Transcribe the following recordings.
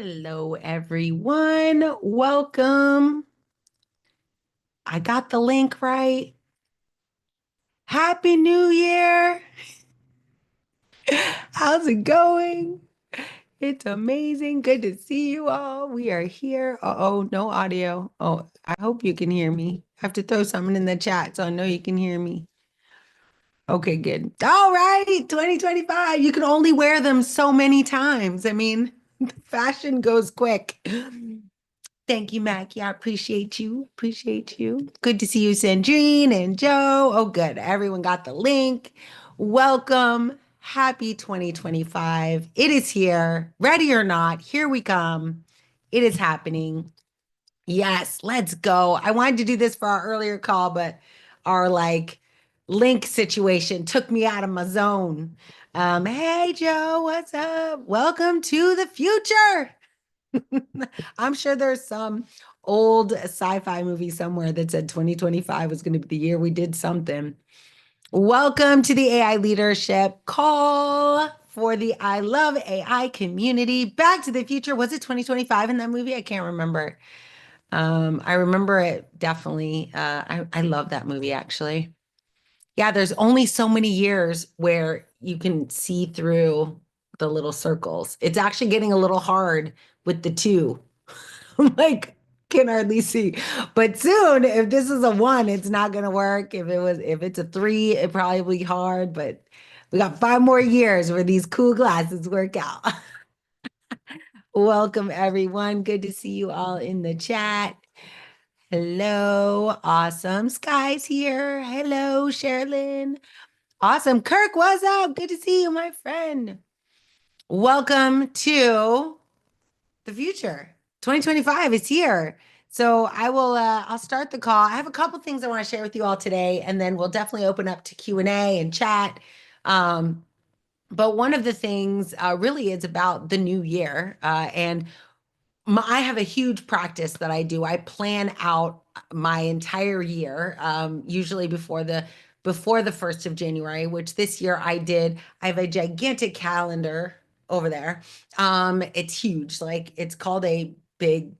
Hello, everyone. Welcome. I got the link right. Happy New Year. How's it going? It's amazing. Good to see you all. We are here. Uh-oh, no audio. Oh, I hope you can hear me. I have to throw something in the chat so I know you can hear me. Okay, good. All right, 2025. You can only wear them so many times. I mean, fashion goes quick. Thank you, Mackie. I appreciate you. Appreciate you. Good to see you, Sandrine and Joe. Oh, good. Everyone got the link. Welcome. Happy 2025. It is here. Ready or not, here we come. It is happening. Yes, let's go. I wanted to do this for our earlier call, but our link situation took me out of my zone. Hey, Joe, what's up? Welcome to the future. I'm sure there's some old sci-fi movie somewhere that said 2025 was going to be the year we did something. Welcome to the AI leadership call for the I Love AI community. Back to the Future. Was it 2025 in that movie? I can't remember. I remember it definitely. I love that movie actually. Yeah, there's only so many years where you can see through the little circles. It's actually getting a little hard with the two. I'm like, can hardly see. But soon, if this is a one, it's not gonna work. If it's a three, it probably be hard. But we got 5 more years where these cool glasses work out. Welcome, everyone. Good to see you all in the chat. Hello, awesome. Sky's here. Hello, Sherilyn. Awesome. Kirk, what's up? Good to see you, my friend. Welcome to the future. 2025 is here. So I'll start the call. I have a couple things I want to share with you all today, and then we'll definitely open up to Q&A and chat. But one of the things really is about the new year. And I have a huge practice that I do. I plan out my entire year, usually before the 1st of January, which this year I did. I have a gigantic calendar over there. It's huge. Like it's called a big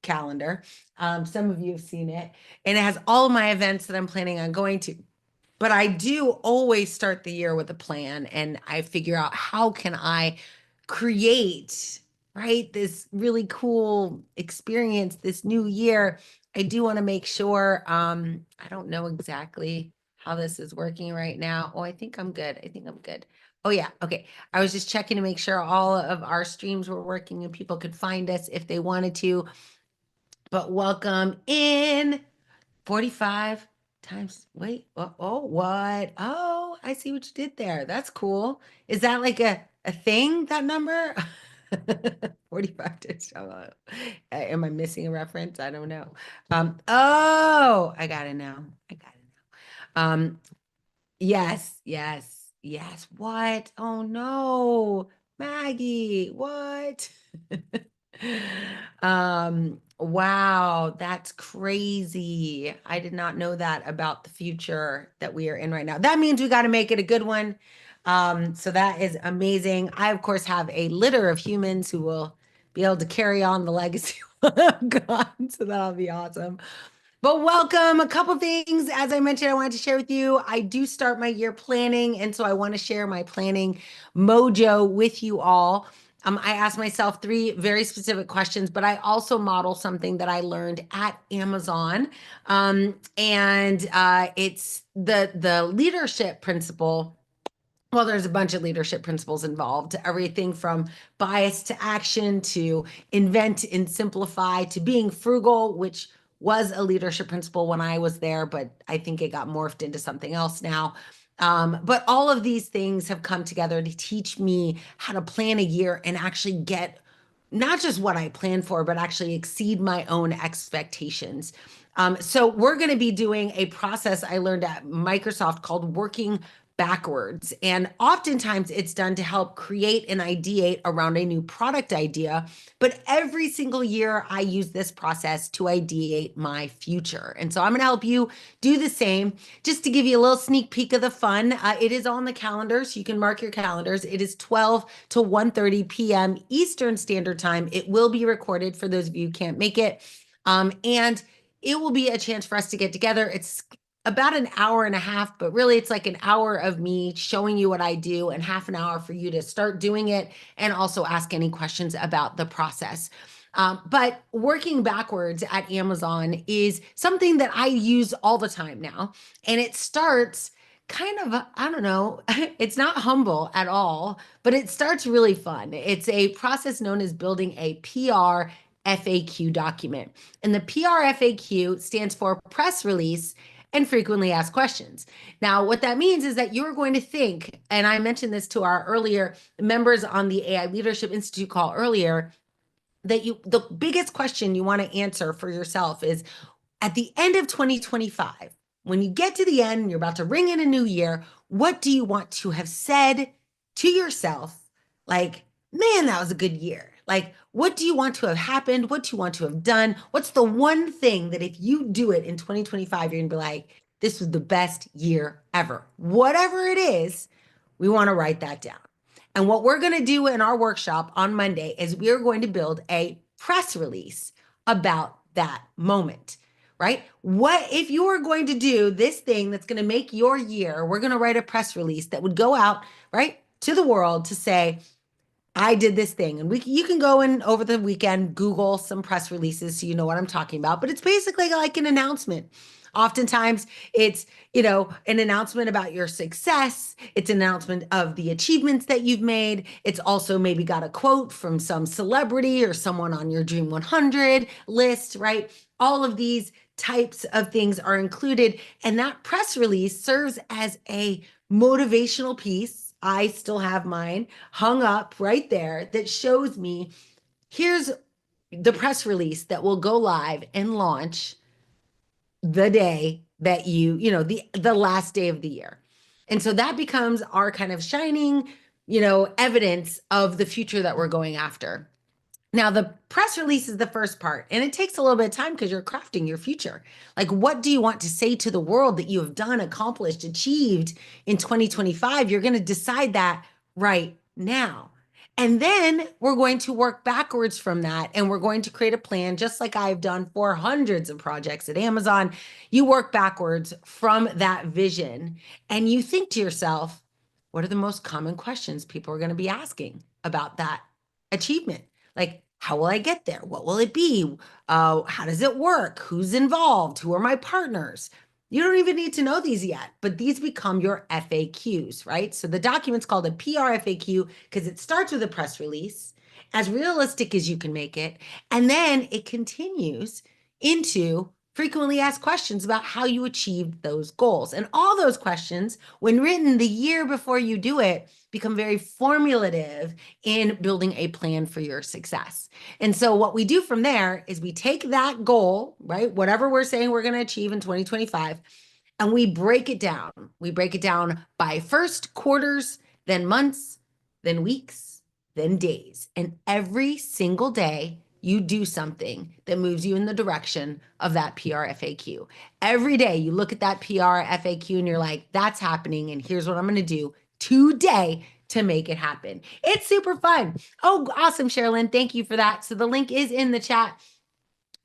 calendar. Some of you have seen it, and it has all of my events that I'm planning on going to. But I do always start the year with a plan, and I figure out how can I create, right, this really cool experience this new year. I do want to make sure, I don't know exactly how this is working right now. Oh, I think I'm good. I think I'm good. Oh yeah, okay. I was just checking to make sure all of our streams were working and people could find us if they wanted to. But welcome in. 45 times, wait, what? Oh, I see what you did there. That's cool. Is that like a thing, that number? 45 times. Am I missing a reference? I don't know. Oh, I got it now. I got it now. Yes, yes, yes. What? Oh no, Maggie, what? Wow, that's crazy. I did not know that about the future that we are in right now. That means we got to make it a good one. So that is amazing. I, of course, have a litter of humans who will be able to carry on the legacy of God. So that'll be awesome. But welcome. A couple things, as I mentioned, I wanted to share with you. I do start my year planning, and so I want to share my planning mojo with you all. I asked myself three very specific questions, but I also model something that I learned at Amazon, and it's the leadership principle. Well, there's a bunch of leadership principles involved, everything from bias to action to invent and simplify to being frugal, which was a leadership principle when I was there, but I think it got morphed into something else now. But all of these things have come together to teach me how to plan a year and actually get not just what I plan for, but actually exceed my own expectations. So we're going to be doing a process I learned at Microsoft called working backwards. And oftentimes it's done to help create and ideate around a new product idea. But every single year, I use this process to ideate my future. And so I'm going to help you do the same. Just to give you a little sneak peek of the fun, it is on the calendar, so you can mark your calendars. It is 12 to 1:30 p.m. Eastern Standard Time. It will be recorded for those of you who can't make it. And it will be a chance for us to get together. It's about an hour and a half, but really it's like an hour of me showing you what I do and half an hour for you to start doing it and also ask any questions about the process. But working backwards at Amazon is something that I use all the time now. And it starts kind of, I don't know, it's not humble at all, but it starts really fun. It's a process known as building a PR FAQ document. And the PR FAQ stands for press release and frequently asked questions. Now, what that means is that you're going to think, and I mentioned this to our earlier members on the AI Leadership Institute call earlier, that the biggest question you want to answer for yourself is at the end of 2025, when you get to the end and you're about to ring in a new year, what do you want to have said to yourself? Like, man, that was a good year. Like, what do you want to have happened? What do you want to have done? What's the one thing that if you do it in 2025, you're going to be like, this was the best year ever? Whatever it is, we want to write that down. And what we're going to do in our workshop on Monday is we are going to build a press release about that moment, right? What if you are going to do this thing that's going to make your year? We're going to write a press release that would go out, right, to the world to say, I did this thing. And you can go in over the weekend, Google some press releases so you know what I'm talking about. But it's basically like an announcement. Oftentimes it's, an announcement about your success. It's an announcement of the achievements that you've made. It's also maybe got a quote from some celebrity or someone on your Dream 100 list, right? All of these types of things are included. And that press release serves as a motivational piece. I still have mine hung up right there that shows me here's the press release that will go live and launch the day that the last day of the year. And so that becomes our kind of shining, evidence of the future that we're going after. Now, the press release is the first part, and it takes a little bit of time because you're crafting your future. Like, what do you want to say to the world that you have done, accomplished, achieved in 2025? You're going to decide that right now. And then we're going to work backwards from that, and we're going to create a plan, just like I've done for hundreds of projects at Amazon. You work backwards from that vision, and you think to yourself, what are the most common questions people are going to be asking about that achievement? Like, how will I get there? What will it be? How does it work? Who's involved? Who are my partners? You don't even need to know these yet, but these become your FAQs, right? So the document's called a PR FAQ because it starts with a press release, as realistic as you can make it, and then it continues into frequently asked questions about how you achieved those goals. And all those questions, when written the year before you do it, become very formulative in building a plan for your success. And so what we do from there is we take that goal, right? Whatever we're saying we're going to achieve in 2025, and we break it down. We break it down by first, quarters, then months, then weeks, then days. And every single day, you do something that moves you in the direction of that PR FAQ. Every day you look at that PR FAQ and you're like, that's happening. And here's what I'm going to do today to make it happen. It's super fun. Oh, awesome, Sherilyn. Thank you for that. So the link is in the chat.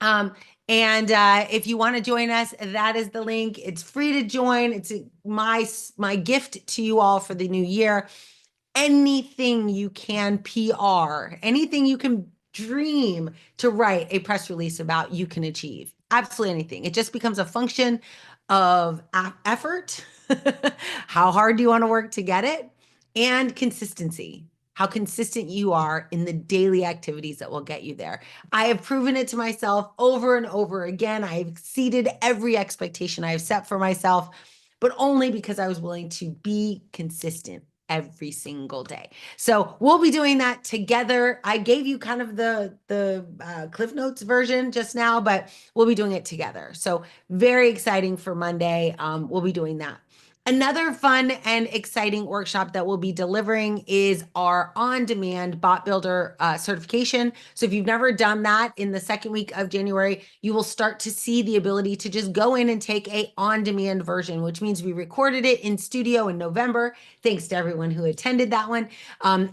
And if you want to join us, that is the link. It's free to join. It's my gift to you all for the new year. Anything you can PR, anything you can dream to write a press release about, you can achieve. Absolutely anything. It just becomes a function of effort. How hard do you want to work to get it? And consistency. How consistent you are in the daily activities that will get you there. I have proven it to myself over and over again. I've exceeded every expectation I have set for myself, but only because I was willing to be consistent every single day. So we'll be doing that together. I gave you kind of the Cliff Notes version just now, but we'll be doing it together. So very exciting for Monday. We'll be doing that. Another fun and exciting workshop that we'll be delivering is our on-demand bot builder certification. So if you've never done that, in the second week of January, you will start to see the ability to just go in and take a on-demand version, which means we recorded it in studio in November. Thanks to everyone who attended that one.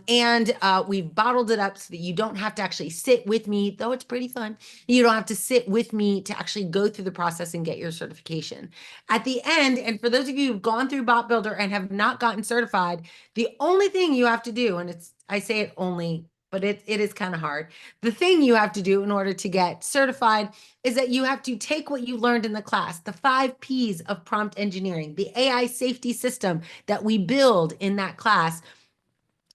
And we've bottled it up so that you don't have to actually sit with me, though it's pretty fun. You don't have to sit with me to actually go through the process and get your certification. At the end, and for those of you who've gone through Bot Builder and have not gotten certified, the only thing you have to do, and I say it only, but it is kind of hard. The thing you have to do in order to get certified is that you have to take what you learned in the class, the 5 Ps of prompt engineering, the AI safety system that we build in that class,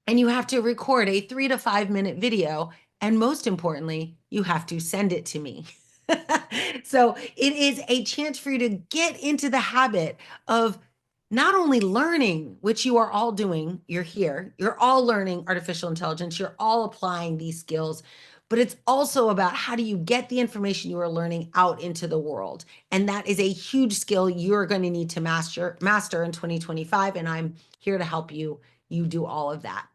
and you have to record a 3 to 5 minute video. And most importantly, you have to send it to me. So it is a chance for you to get into the habit of not only learning, which you are all doing, you're here, you're all learning artificial intelligence, you're all applying these skills, but it's also about how do you get the information you are learning out into the world. And that is a huge skill you're going to need to master in 2025. And I'm here to help you do all of that.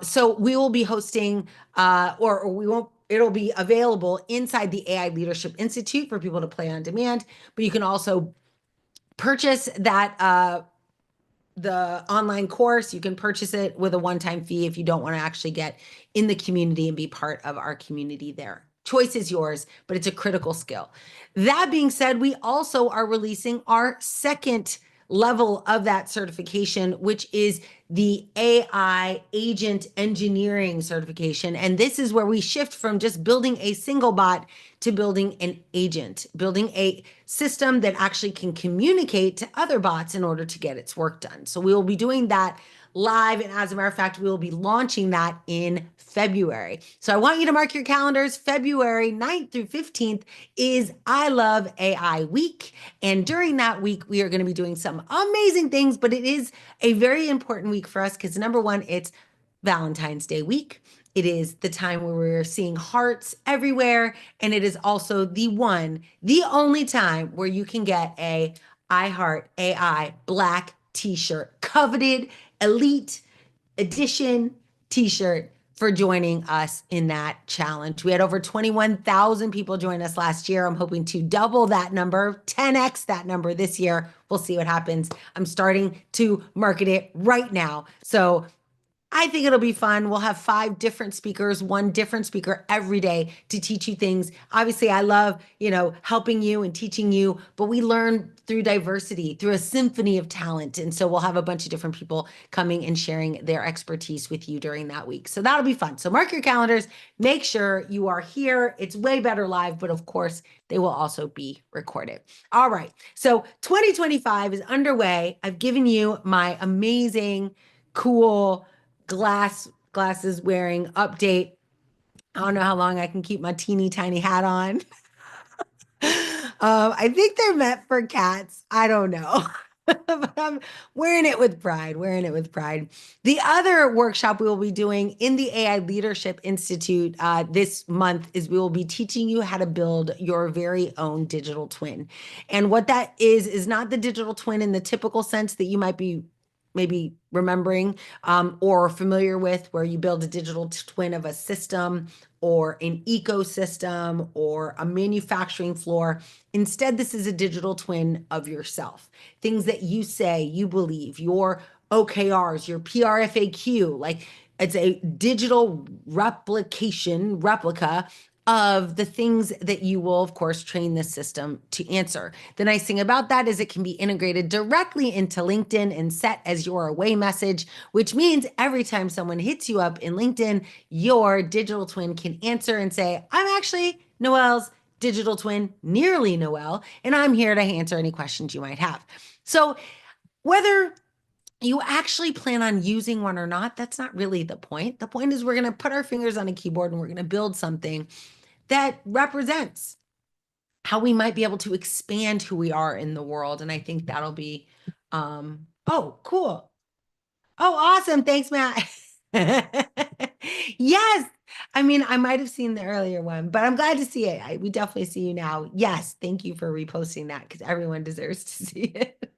So we will be hosting, or we won't, it'll be available inside the AI Leadership Institute for people to play on demand, but you can also purchase that, the online course. You can purchase it with a one-time fee if you don't want to actually get in the community and be part of our community there. Choice is yours, but it's a critical skill. That being said, we also are releasing our second level of that certification, which is the AI agent engineering certification. And this is where we shift from just building a single bot to building an agent, building a system that actually can communicate to other bots in order to get its work done. So we will be doing that live. And as a matter of fact, we will be launching that in February. So I want you to mark your calendars. February 9th through 15th is I Love AI Week. And during that week, we are going to be doing some amazing things, but it is a very important week for us because number one, it's Valentine's Day week. It is the time where we're seeing hearts everywhere. And it is also the only time where you can get a I Heart AI black t-shirt, coveted elite edition t-shirt for joining us in that challenge. We had over 21,000 people join us last year. I'm hoping to double that number, 10x that number this year. We'll see what happens. I'm starting to market it right now. So I think it'll be fun. We'll have 5 different speakers, 1 different speaker every day to teach you things. Obviously, I love, helping you and teaching you, but we learn through diversity, through a symphony of talent. And so we'll have a bunch of different people coming and sharing their expertise with you during that week. So that'll be fun. So mark your calendars, make sure you are here. It's way better live, but of course, they will also be recorded. All right. So 2025 is underway. I've given you my amazing, cool, glasses wearing update. I don't know how long I can keep my teeny tiny hat on. I think they're meant for cats. I don't know. But I'm wearing it with pride, The other workshop we will be doing in the AI Leadership Institute this month is we will be teaching you how to build your very own digital twin. And what that is not the digital twin in the typical sense that you might be maybe remembering or familiar with, where you build a digital twin of a system or an ecosystem or a manufacturing floor. Instead, this is a digital twin of yourself. Things that you say, you believe, your OKRs, your PRFAQ, like it's a digital replica of the things that you will, of course, train this system to answer. The nice thing about that is it can be integrated directly into LinkedIn and set as your away message, which means every time someone hits you up in LinkedIn, your digital twin can answer and say, I'm actually Noelle's digital twin, nearly Noelle, and I'm here to answer any questions you might have. So whether you actually plan on using one or not, that's not really the point. The point is we're going to put our fingers on a keyboard and we're going to build something that represents how we might be able to expand who we are in the world. And I think that'll be, oh, cool. Oh, awesome. Thanks, Matt. Yes. I mean, I might have seen the earlier one, but I'm glad to see it. We definitely see you now. Yes. Thank you for reposting that because everyone deserves to see it.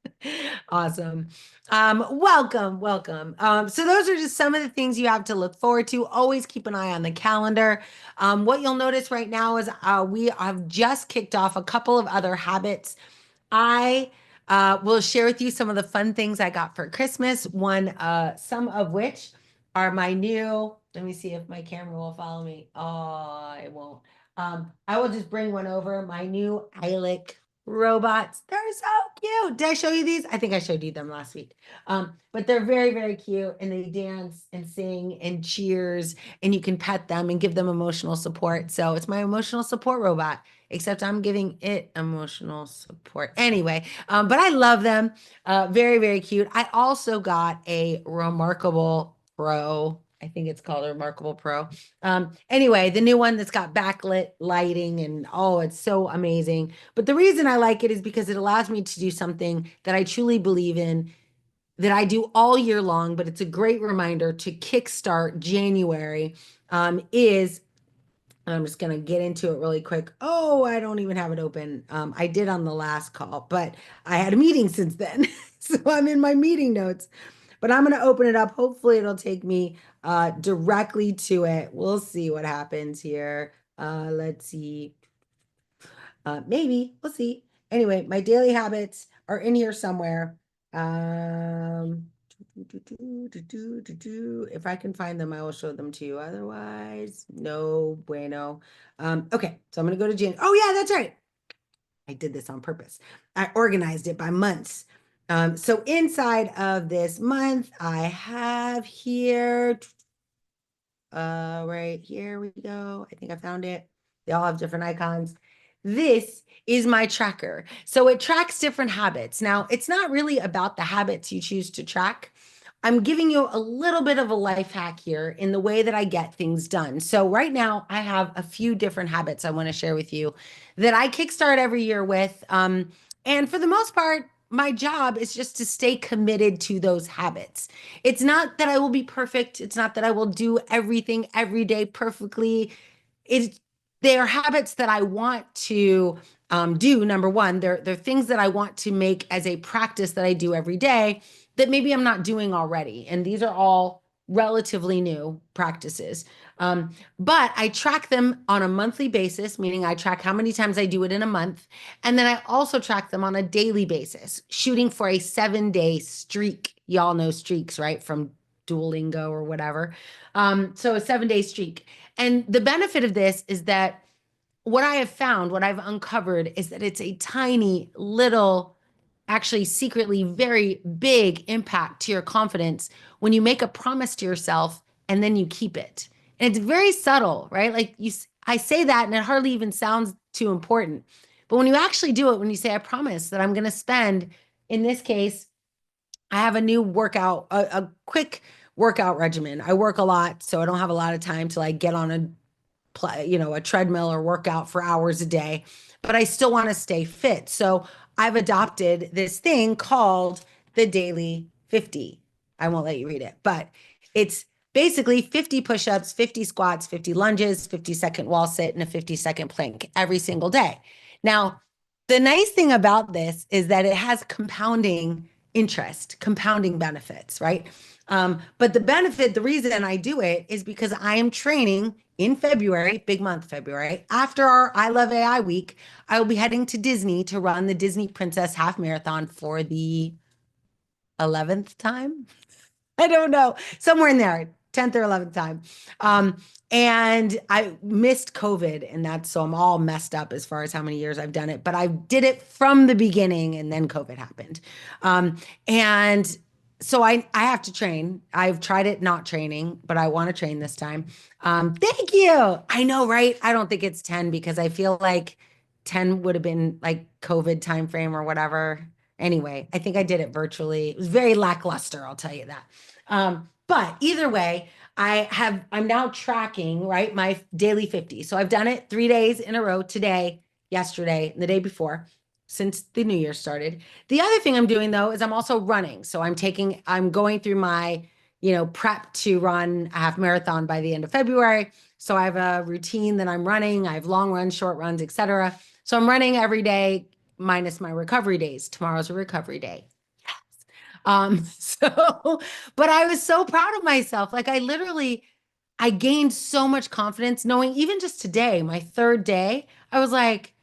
Awesome. Welcome, welcome. So those are just some of the things you have to look forward to. Always keep an eye on the calendar. What you'll notice right now is we have just kicked off a couple of other habits. I will share with you some of the fun things I got for Christmas. Some of which are my new. Let me see if my camera will follow me. Oh, it won't. I will just bring one over. My new Eilic robots. They're so cute. Did I show you these? I think I showed you them last week. But they're very, very cute, and they dance and sing and cheers, and you can pet them and give them emotional support. So it's my emotional support robot, except I'm giving it emotional support. Anyway, but I love them. Very, very cute. I also got a Remarkable Pro. I think it's called a Remarkable Pro. Anyway, the new one that's got backlit lighting and oh, it's so amazing. But the reason I like it is because it allows me to do something that I truly believe in, that I do all year long, but it's a great reminder to kickstart January. Is I'm just going to get into it really quick. Oh, I don't even have it open. I did on the last call, but I had a meeting since then. So I'm in my meeting notes, but I'm going to open it up. Hopefully it'll take me directly to it. We'll see what happens here. Let's see. Maybe we'll see. Anyway, my daily habits are in here somewhere. If I can find them, I will show them to you. Otherwise, no bueno. Okay, so I'm gonna go to Jan. Oh yeah, that's right. I did this on purpose. I organized it by months. So inside of this month, I have here, right here we go. I think I found it. They all have different icons. This is my tracker. So it tracks different habits. Now, it's not really about the habits you choose to track. I'm giving you a little bit of a life hack here in the way that I get things done. So right now, I have a few different habits I want to share with you that I kickstart every year with. And for the most part, my job is just to stay committed to those habits. It's not that I will be perfect. It's not that I will do everything every day perfectly. It's They are habits that I want to do. Number one, they're things that I want to make as a practice that I do every day that maybe I'm not doing already. And these are all relatively new practices. But I track them on a monthly basis, meaning I track how many times I do it in a month. And then I also track them on a daily basis, shooting for a 7-day streak. Y'all know streaks, right? From Duolingo or whatever. So a 7-day streak. And the benefit of this is that what I have found, what I've uncovered is that it's a tiny little, actually secretly very big impact to your confidence when you make a promise to yourself and then you keep it. And it's very subtle, right? I say that and it hardly even sounds too important. But when you actually do it, when you say, I promise that I'm going to spend, in this case, I have a new workout, a quick workout regimen. I work a lot, so I don't have a lot of time to like get on a treadmill or workout for hours a day, but I still want to stay fit. So I've adopted this thing called the Daily 50. I won't let you read it, but it's basically 50 push-ups, 50 squats, 50 lunges, 50-second wall sit, and a 50-second plank every single day. Now, the nice thing about this is that it has compounding interest, compounding benefits, right? But the reason I do it is because I am training in February, big month, February. After our I Love AI week, I will be heading to Disney to run the Disney Princess Half Marathon for the 11th time. I don't know, somewhere in there, 10th or 11th time. And I missed COVID, and so I'm all messed up as far as how many years I've done it, but I did it from the beginning, and then COVID happened. And so I have to train. I've tried it not training, but I want to train this time. Thank you. I know, right? I don't think it's 10 because I feel like 10 would have been like COVID timeframe or whatever. Anyway, I think I did it virtually. It was very lackluster, I'll tell you that. But either way, I'm now tracking, right, my daily 50. So I've done it 3 days in a row, today, yesterday, and the day before, since the new year started. The other thing I'm doing though is I'm also running. So I'm going through my, prep to run a half marathon by the end of February. So I have a routine that I'm running. I have long runs, short runs, etc. So I'm running every day minus my recovery days. Tomorrow's a recovery day. But I was so proud of myself. Like I gained so much confidence knowing even just today, my third day, I was like,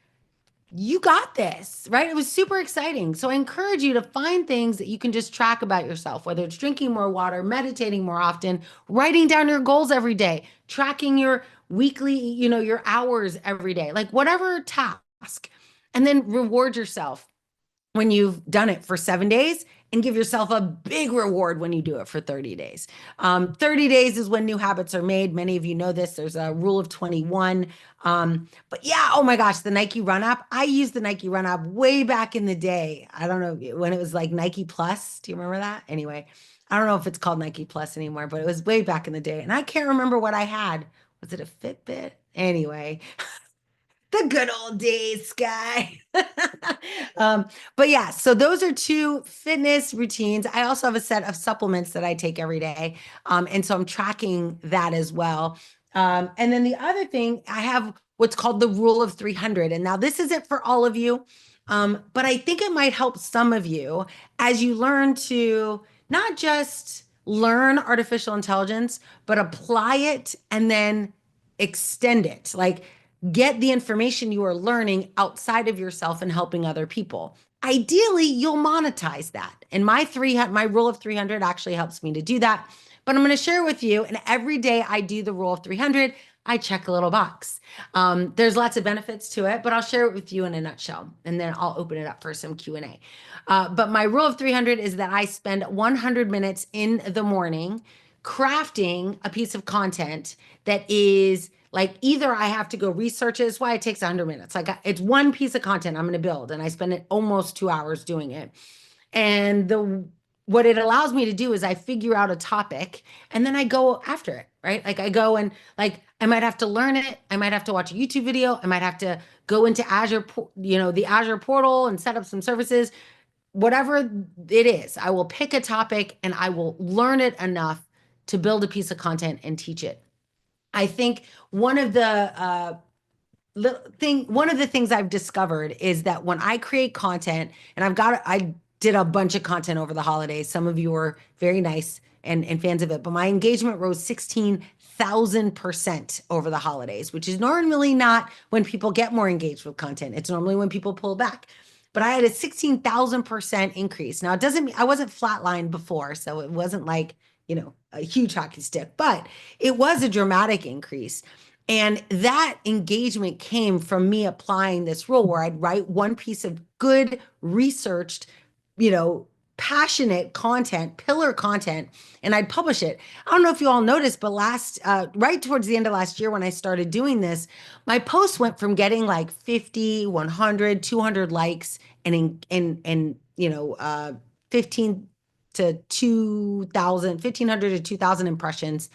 you got this, right? It was super exciting. So I encourage you to find things that you can just track about yourself, whether it's drinking more water, meditating more often, writing down your goals every day, tracking your weekly, your hours every day, like whatever task, and then reward yourself when you've done it for 7 days and give yourself a big reward when you do it for 30 days. 30 days is when new habits are made. Many of you know this. There's a rule of 21. But yeah, oh my gosh, the Nike Run app. I used the Nike Run app way back in the day. I don't know when it was like Nike Plus. Do you remember that? Anyway, I don't know if it's called Nike Plus anymore, but it was way back in the day. And I can't remember what I had. Was it a Fitbit? Anyway, the good old days, Sky. But yeah, so those are two fitness routines. I also have a set of supplements that I take every day. And so I'm tracking that as well. And then the other thing, I have what's called the rule of 300. And now this isn't for all of you, but I think it might help some of you as you learn to not just learn artificial intelligence, but apply it and then extend it. Like, get the information you are learning outside of yourself and helping other people. Ideally, you'll monetize that. And my rule of 300 actually helps me to do that. But I'm going to share with you, and every day I do the rule of 300, I check a little box. There's lots of benefits to it, but I'll share it with you in a nutshell, and then I'll open it up for some Q&A. But my rule of 300 is that I spend 100 minutes in the morning crafting a piece of content that is like either I have to go research it. It's why it takes 100 minutes. Like it's one piece of content I'm going to build, and I spend it almost 2 hours doing it. And what it allows me to do is I figure out a topic and then I go after it, right? Like I go and like I might have to learn it. I might have to watch a YouTube video. I might have to go into Azure, the Azure portal and set up some services. Whatever it is, I will pick a topic and I will learn it enough to build a piece of content and teach it. I think one of the things I've discovered is that when I create content, and I did a bunch of content over the holidays. Some of you were very nice and fans of it, but my engagement rose 16,000% over the holidays, which is normally not when people get more engaged with content. It's normally when people pull back. But I had a 16,000% increase. Now, it doesn't mean I wasn't flatlined before, so it wasn't like, a huge hockey stick, but it was a dramatic increase. And that engagement came from me applying this rule where I'd write one piece of good, researched, passionate content, pillar content, and I'd publish it. I don't know if you all noticed, but right towards the end of last year when I started doing this, my posts went from getting like 50, 100, 200 likes and 15 to 2,000, 1,500 to 2,000 impressions.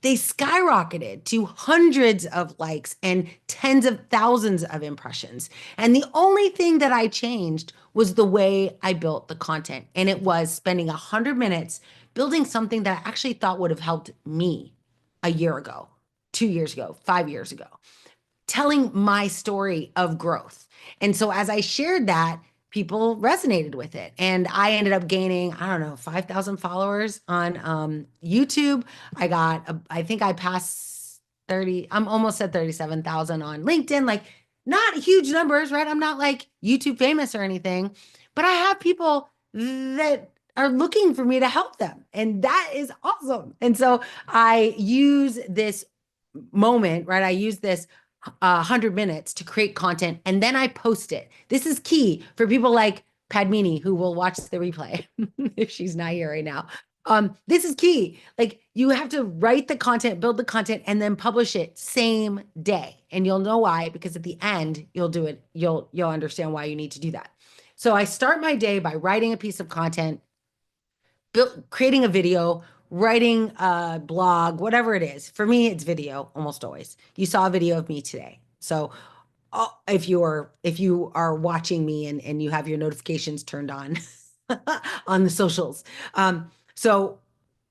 They skyrocketed to hundreds of likes and tens of thousands of impressions. And the only thing that I changed was the way I built the content. And it was spending 100 minutes building something that I actually thought would have helped me a year ago, 2 years ago, 5 years ago, telling my story of growth. And so as I shared that, people resonated with it. And I ended up gaining, I don't know, 5,000 followers on YouTube. I think I passed 30, I'm almost at 37,000 on LinkedIn. Like not huge numbers, right? I'm not like YouTube famous or anything, but I have people that are looking for me to help them. And that is awesome. And so I use this moment, right? I use this 100 minutes to create content and then I post it. This is key for people like Padmini who will watch the replay if she's not here right now. This is key. Like you have to write the content, build the content, and then publish it same day. And you'll know why, because at the end you'll do it. You'll understand why you need to do that. So I start my day by writing a piece of content, creating a video, writing a blog, whatever it is. For me, it's video almost always. You saw a video of me today. So if you are watching me and you have your notifications turned on on the socials. So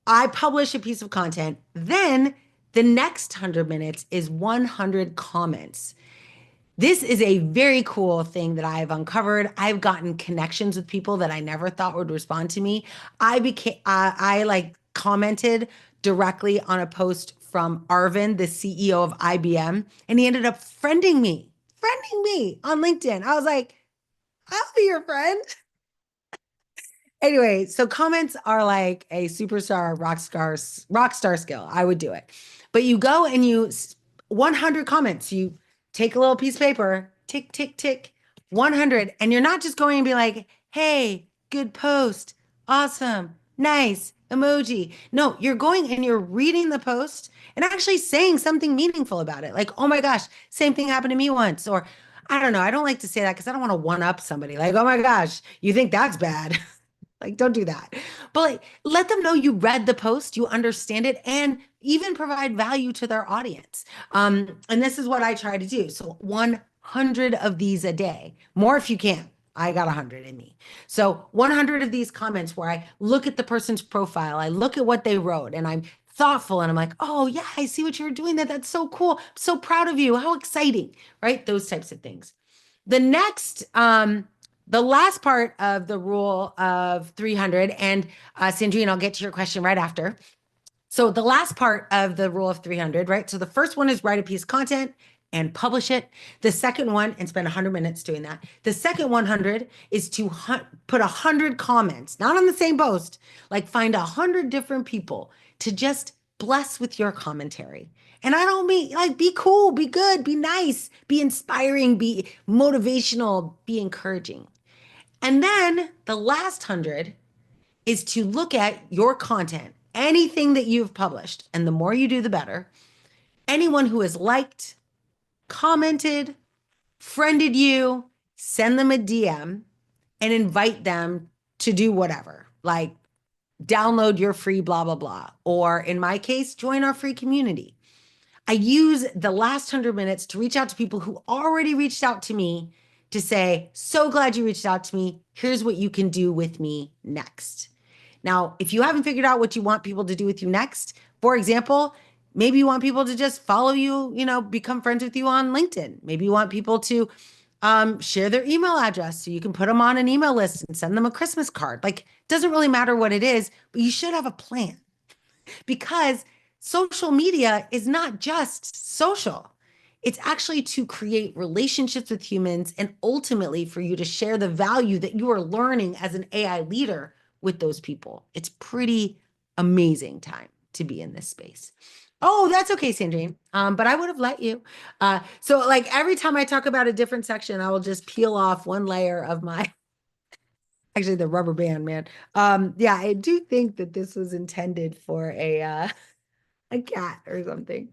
I publish a piece of content. Then the next 100 minutes is 100 comments. This is a very cool thing that I've uncovered. I've gotten connections with people that I never thought would respond to me. I like commented directly on a post from Arvind, the CEO of IBM, and he ended up friending me on LinkedIn. I was like, I'll be your friend. Anyway, so comments are like a superstar rock star skill. I would do it. But you go and 100 comments. You take a little piece of paper, tick tick tick, 100, and you're not just going to be like, "Hey, good post. Awesome. Nice emoji." No, you're going and you're reading the post and actually saying something meaningful about it. Like, "Oh my gosh, same thing happened to me once." Or I don't know. I don't like to say that because I don't want to one up somebody. Like, "Oh my gosh, you think that's bad?" Like, don't do that. But like, let them know you read the post, you understand it, and even provide value to their audience. And this is what I try to do. So 100 of these a day, more if you can. I got 100 in me. So 100 of these comments where I look at the person's profile, I look at what they wrote, and I'm thoughtful and I'm like, oh, yeah, I see what you're doing. That's so cool. I'm so proud of you. How exciting, right? Those types of things. The next, the last part of the rule of 300, and Sandrine, I'll get to your question right after. So the last part of the rule of 300, right? So the first one is write a piece of content and publish it. The second one, and spend 100 minutes doing that. The second 100 is to put 100 comments, not on the same post, like find 100 different people to just bless with your commentary. And I don't mean like be cool, be good, be nice, be inspiring, be motivational, be encouraging. And then the last 100 is to look at your content, anything that you've published, and the more you do, the better. Anyone who has liked, commented, friended you, send them a DM and invite them to do whatever, like download your free blah, blah, blah. Or in my case, join our free community. I use the last 100 minutes to reach out to people who already reached out to me to say, so glad you reached out to me. Here's what you can do with me next. Now, if you haven't figured out what you want people to do with you next, for example, maybe you want people to just follow you, become friends with you on LinkedIn. Maybe you want people to share their email address so you can put them on an email list and send them a Christmas card. Like, it doesn't really matter what it is, but you should have a plan because social media is not just social. It's actually to create relationships with humans and ultimately for you to share the value that you are learning as an AI leader with those people. It's pretty amazing time to be in this space. Oh, that's okay, Sandrine. But I would have let you. So like every time I talk about a different section, I will just peel off one layer of my actually the rubber band, man. Yeah, I do think that this was intended for a cat or something.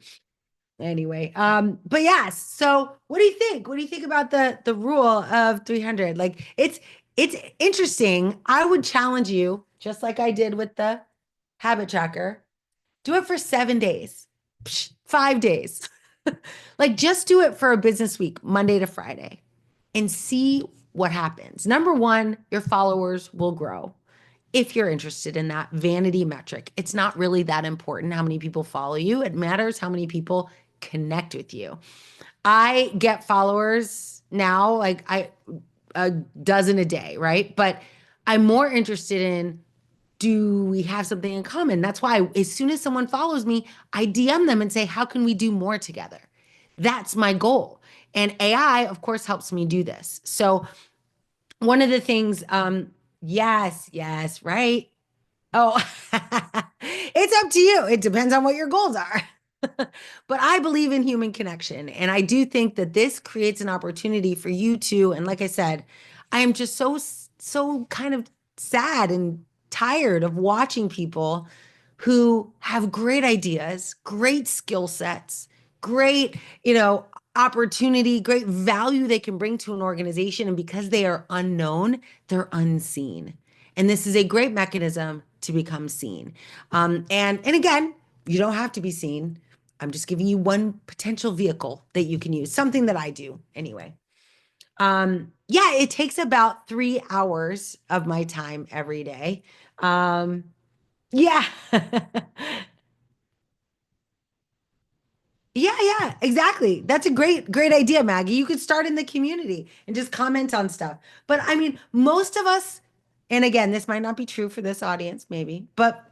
Anyway, but yes. So what do you think? What do you think about the rule of 300? Like it's interesting. I would challenge you, just like I did with the habit tracker. Do it for 7 days, 5 days. Like just do it for a business week, Monday to Friday, and see what happens. Number one, your followers will grow if you're interested in that vanity metric. It's not really that important how many people follow you. It matters how many people connect with you. I get followers now, like a dozen a day, right? But I'm more interested in do we have something in common? That's why as soon as someone follows me, I DM them and say, how can we do more together? That's my goal. And AI, of course, helps me do this. So one of the things, yes, right. Oh, it's up to you. It depends on what your goals are. But I believe in human connection. And I do think that this creates an opportunity for you to, and like I said, I am just so kind of sad and tired of watching people who have great ideas, great skill sets, great, opportunity, great value they can bring to an organization. And because they are unknown, they're unseen. And this is a great mechanism to become seen. And again, you don't have to be seen. I'm just giving you one potential vehicle that you can use, something that I do anyway. Yeah, it takes about 3 hours of my time every day. Yeah. Yeah, yeah, exactly. That's a great idea, Maggie. You could start in the community and just comment on stuff. But I mean, most of us, and again, this might not be true for this audience, maybe, but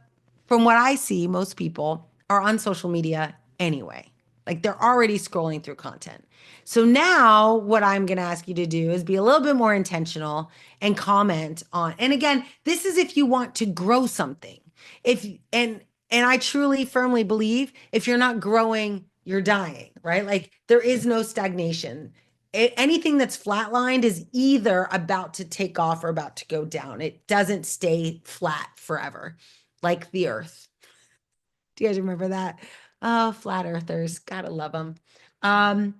from what I see, most people are on social media anyway. Like they're already scrolling through content. So now what I'm going to ask you to do is be a little bit more intentional and comment on. And again, this is if you want to grow something. If and I truly firmly believe if you're not growing, you're dying, right? Like there is no stagnation. Anything that's flatlined is either about to take off or about to go down. It doesn't stay flat forever, like the earth. Do you guys remember that? Oh, flat earthers, gotta love them. Um,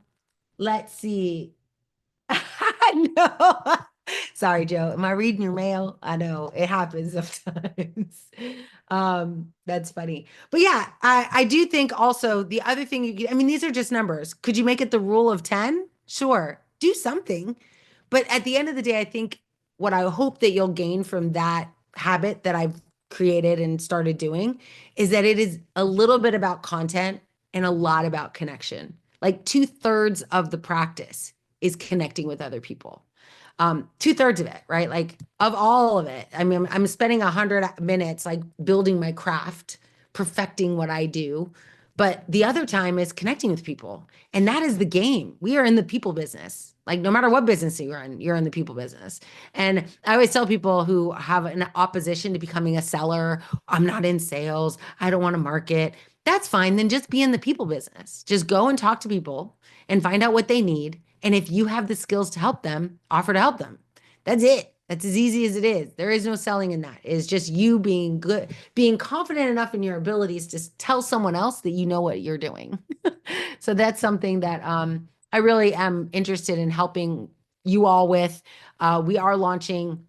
let's see. No. Sorry, Joe. Am I reading your mail? I know it happens sometimes. That's funny. But yeah, I do think also the other thing I mean, these are just numbers. Could you make it the rule of 10? Sure. Do something. But at the end of the day, I think what I hope that you'll gain from that habit that I've created and started doing is that it is a little bit about content and a lot about connection. Like two-thirds of the practice is connecting with other people. Two-thirds of it, right? Like of all of it. I mean, I'm spending 100 minutes like building my craft, perfecting what I do. But the other time is connecting with people. And that is the game. We are in the people business. Like no matter what business you're in the people business. And I always tell people who have an opposition to becoming a seller, I'm not in sales, I don't want to market. That's fine. Then just be in the people business. Just go and talk to people and find out what they need. And if you have the skills to help them, offer to help them. That's it. That's as easy as it is. There is no selling in that. It's just you being good, being confident enough in your abilities to tell someone else that you know what you're doing. So that's something that I really am interested in helping you all with. We are launching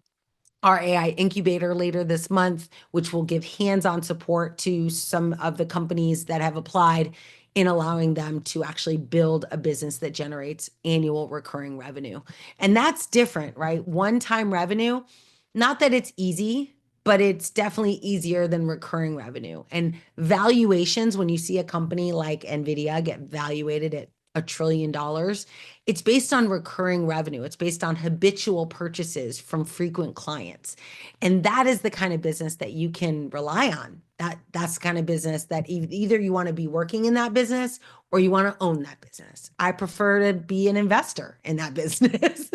our AI incubator later this month, which will give hands-on support to some of the companies that have applied in allowing them to actually build a business that generates annual recurring revenue. And that's different, right? One-time revenue, not that it's easy, but it's definitely easier than recurring revenue. And valuations, when you see a company like NVIDIA get valuated at $1 trillion, it's based on recurring revenue. It's based on habitual purchases from frequent clients. And that is the kind of business that you can rely on. That's the kind of business that either you want to be working in that business or you want to own that business. I prefer to be an investor in that business.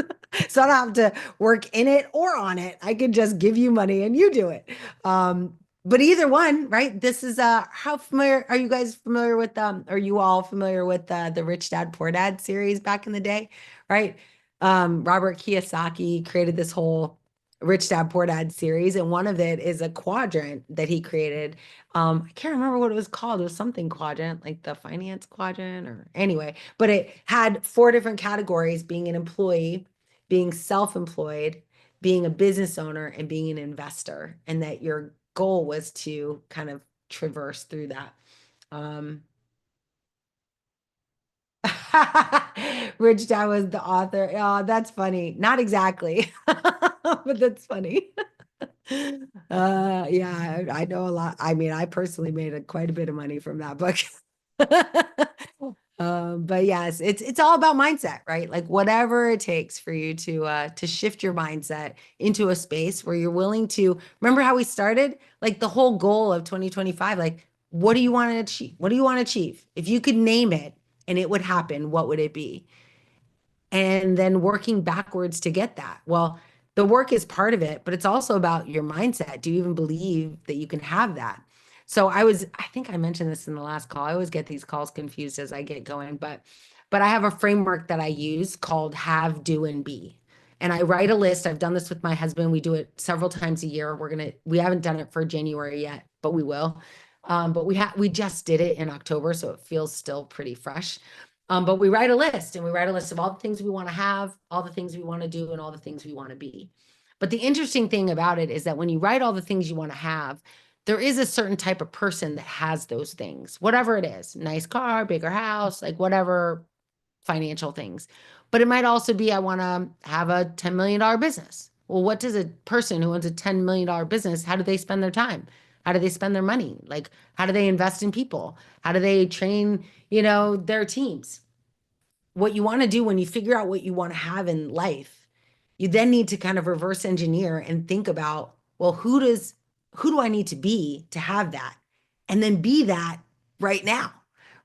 So I don't have to work in it or on it. I can just give you money and you do it. But either one, right? This is how familiar are you guys familiar with are you all familiar with the Rich Dad Poor Dad series back in the day, right? Robert Kiyosaki created this whole Rich Dad Poor Dad series, and one of it is a quadrant that he created. I can't remember what it was called. It was something quadrant, like the finance quadrant, or anyway, but it had four different categories: being an employee, being self-employed, being a business owner, and being an investor, and that your goal was to kind of traverse through that. Um, Rich Dad was the author. Oh, that's funny. Not exactly, but that's funny. Yeah, I know a lot. I mean, I personally made quite a bit of money from that book. But yes, it's all about mindset, right? Like whatever it takes for you to shift your mindset into a space where you're willing to remember how we started, like the whole goal of 2025, like what do you want to achieve? What do you want to achieve? If you could name it and it would happen, what would it be? And then working backwards to get that. Well, the work is part of it, but it's also about your mindset. Do you even believe that you can have that? So I think I mentioned this in the last call. I always get these calls confused as I get going, but I have a framework that I use called have, do, and be. And I write a list. I've done this with my husband. We do it several times a year. We haven't done it for January yet, but we will. But we just did it in October, so it feels still pretty fresh. But we write a list and we write a list of all the things we want to have, all the things we want to do, and all the things we want to be. But the interesting thing about it is that when you write all the things you want to have, there is a certain type of person that has those things, whatever it is, nice car, bigger house, like whatever financial things. But it might also be, I want to have a $10 million business. Well, what does a person who owns a $10 million business, how do they spend their time? How do they spend their money? Like, how do they invest in people? How do they train, their teams? What you want to do when you figure out what you want to have in life, you then need to kind of reverse engineer and think about, well, who do I need to be to have that? And then be that right now,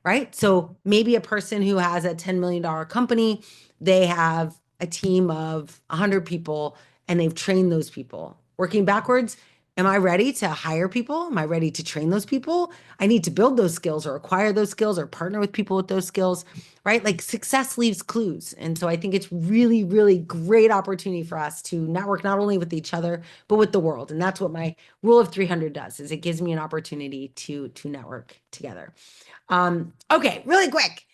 right? So maybe a person who has a $10 million company, they have a team of 100 people and they've trained those people. Working backwards, am I ready to hire people? Am I ready to train those people? I need to build those skills or acquire those skills or partner with people with those skills, right? Like success leaves clues. And so I think it's really, really great opportunity for us to network not only with each other, but with the world. And that's what my rule of 300 does, is it gives me an opportunity to network together. Okay, really quick.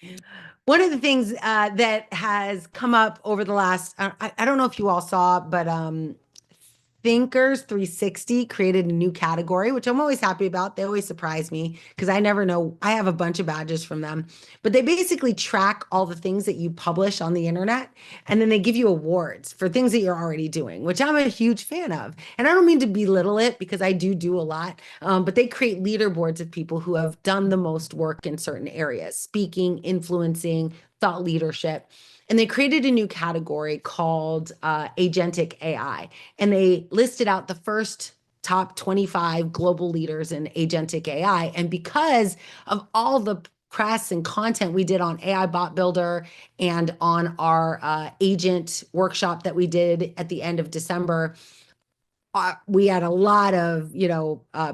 One of the things that has come up over the last, I don't know if you all saw, but Thinkers 360 created a new category, which I'm always happy about. They always surprise me because I never know. I have a bunch of badges from them, but they basically track all the things that you publish on the internet, and then they give you awards for things that you're already doing, which I'm a huge fan of. And I don't mean to belittle it because I do a lot, but they create leaderboards of people who have done the most work in certain areas: speaking, influencing, thought leadership. And they created a new category called agentic AI. And they listed out the first top 25 global leaders in agentic AI. And because of all the press and content we did on AI Bot Builder and on our agent workshop that we did at the end of December, we had a lot of,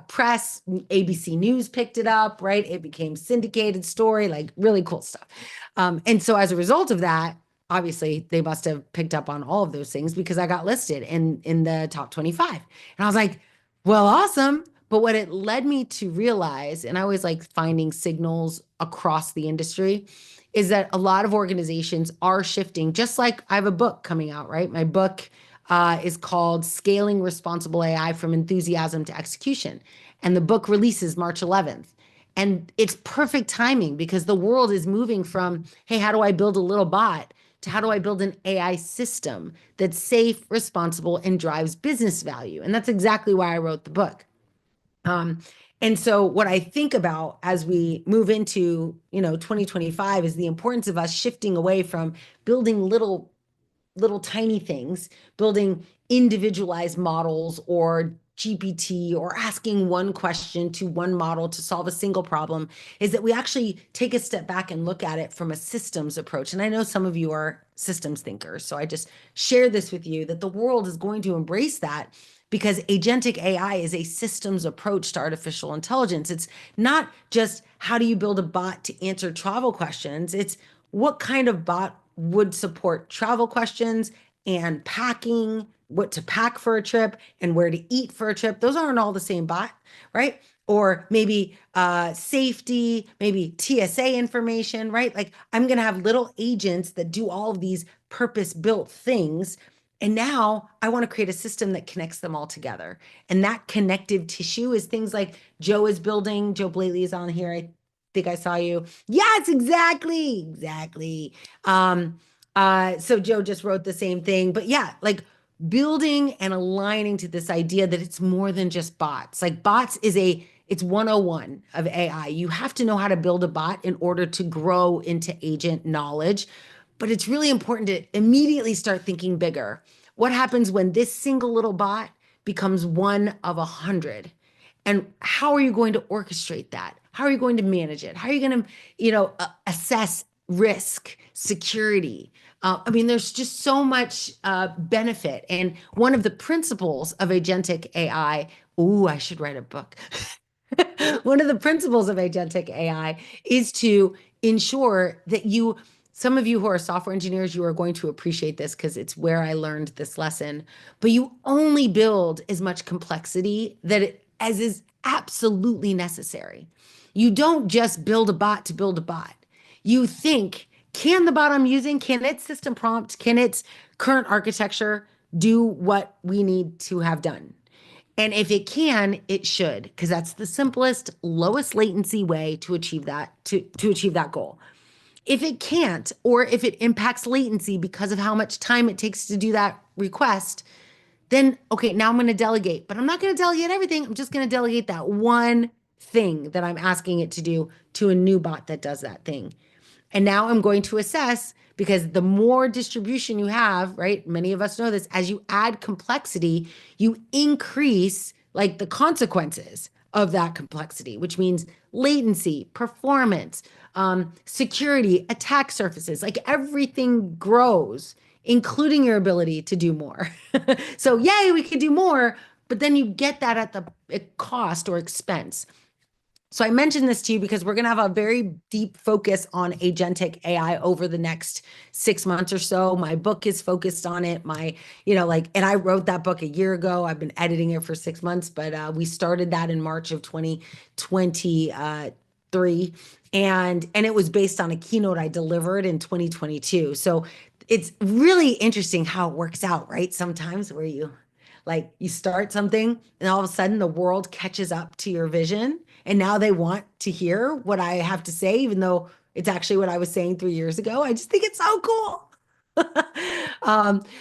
press. ABC News picked it up, right? It became syndicated story, like really cool stuff. And so as a result of that, obviously they must have picked up on all of those things because I got listed in the top 25. And I was like, well, awesome. But what it led me to realize, and I always like finding signals across the industry, is that a lot of organizations are shifting, just like I have a book coming out, right? My book is called Scaling Responsible AI from Enthusiasm to Execution. And the book releases March 11th. And it's perfect timing because the world is moving from, hey, how do I build a little bot, to how do I build an AI system that's safe, responsible, and drives business value? And that's exactly why I wrote the book. And so what I think about as we move into, 2025 is the importance of us shifting away from building little tiny things, building individualized models or GPT, or asking one question to one model to solve a single problem, is that we actually take a step back and look at it from a systems approach. And I know some of you are systems thinkers, so I just share this with you that the world is going to embrace that, because agentic AI is a systems approach to artificial intelligence. It's not just how do you build a bot to answer travel questions. It's what kind of bot would support travel questions and packing, what to pack for a trip and where to eat for a trip. Those aren't all the same bot, right? Or maybe safety, maybe TSA information, right? Like I'm going to have little agents that do all of these purpose-built things. And now I want to create a system that connects them all together. And that connective tissue is things like Joe is building. Joe Blately is on here. I think I saw you. Yes, exactly. So Joe just wrote the same thing, but yeah, like building and aligning to this idea that it's more than just bots. Like bots it's 101 of AI. You have to know how to build a bot in order to grow into agent knowledge. But it's really important to immediately start thinking bigger. What happens when this single little bot becomes one of 100? And how are you going to orchestrate that? How are you going to manage it? How are you going to, assess risk, security? I mean, there's just so much benefit. And one of the principles of agentic AI, ooh, I should write a book. One of the principles of agentic AI is to ensure that some of you who are software engineers, you are going to appreciate this because it's where I learned this lesson, but you only build as much complexity as is absolutely necessary. You don't just build a bot to build a bot. You think, can the bot I'm using, can its system prompt, can its current architecture do what we need to have done? And if it can, it should, because that's the simplest, lowest latency way to achieve to achieve that goal. If it can't, or if it impacts latency because of how much time it takes to do that request, then okay, now I'm going to delegate, but I'm not going to delegate everything. I'm just going to delegate that one thing that I'm asking it to do to a new bot that does that thing. And now I'm going to assess because the more distribution you have, right? Many of us know this, as you add complexity, you increase like the consequences of that complexity, which means latency, performance, security, attack surfaces, like everything grows, including your ability to do more. So, yay, we can do more, but then you get that at the cost or expense. So I mentioned this to you because we're going to have a very deep focus on agentic AI over the next 6 months or so. My book is focused on it. And I wrote that book a year ago. I've been editing it for 6 months, but we started that in March of 2023, and it was based on a keynote I delivered in 2022. So it's really interesting how it works out, right? Sometimes where you start something and all of a sudden the world catches up to your vision and now they want to hear what I have to say, even though it's actually what I was saying 3 years ago. I just think it's so cool.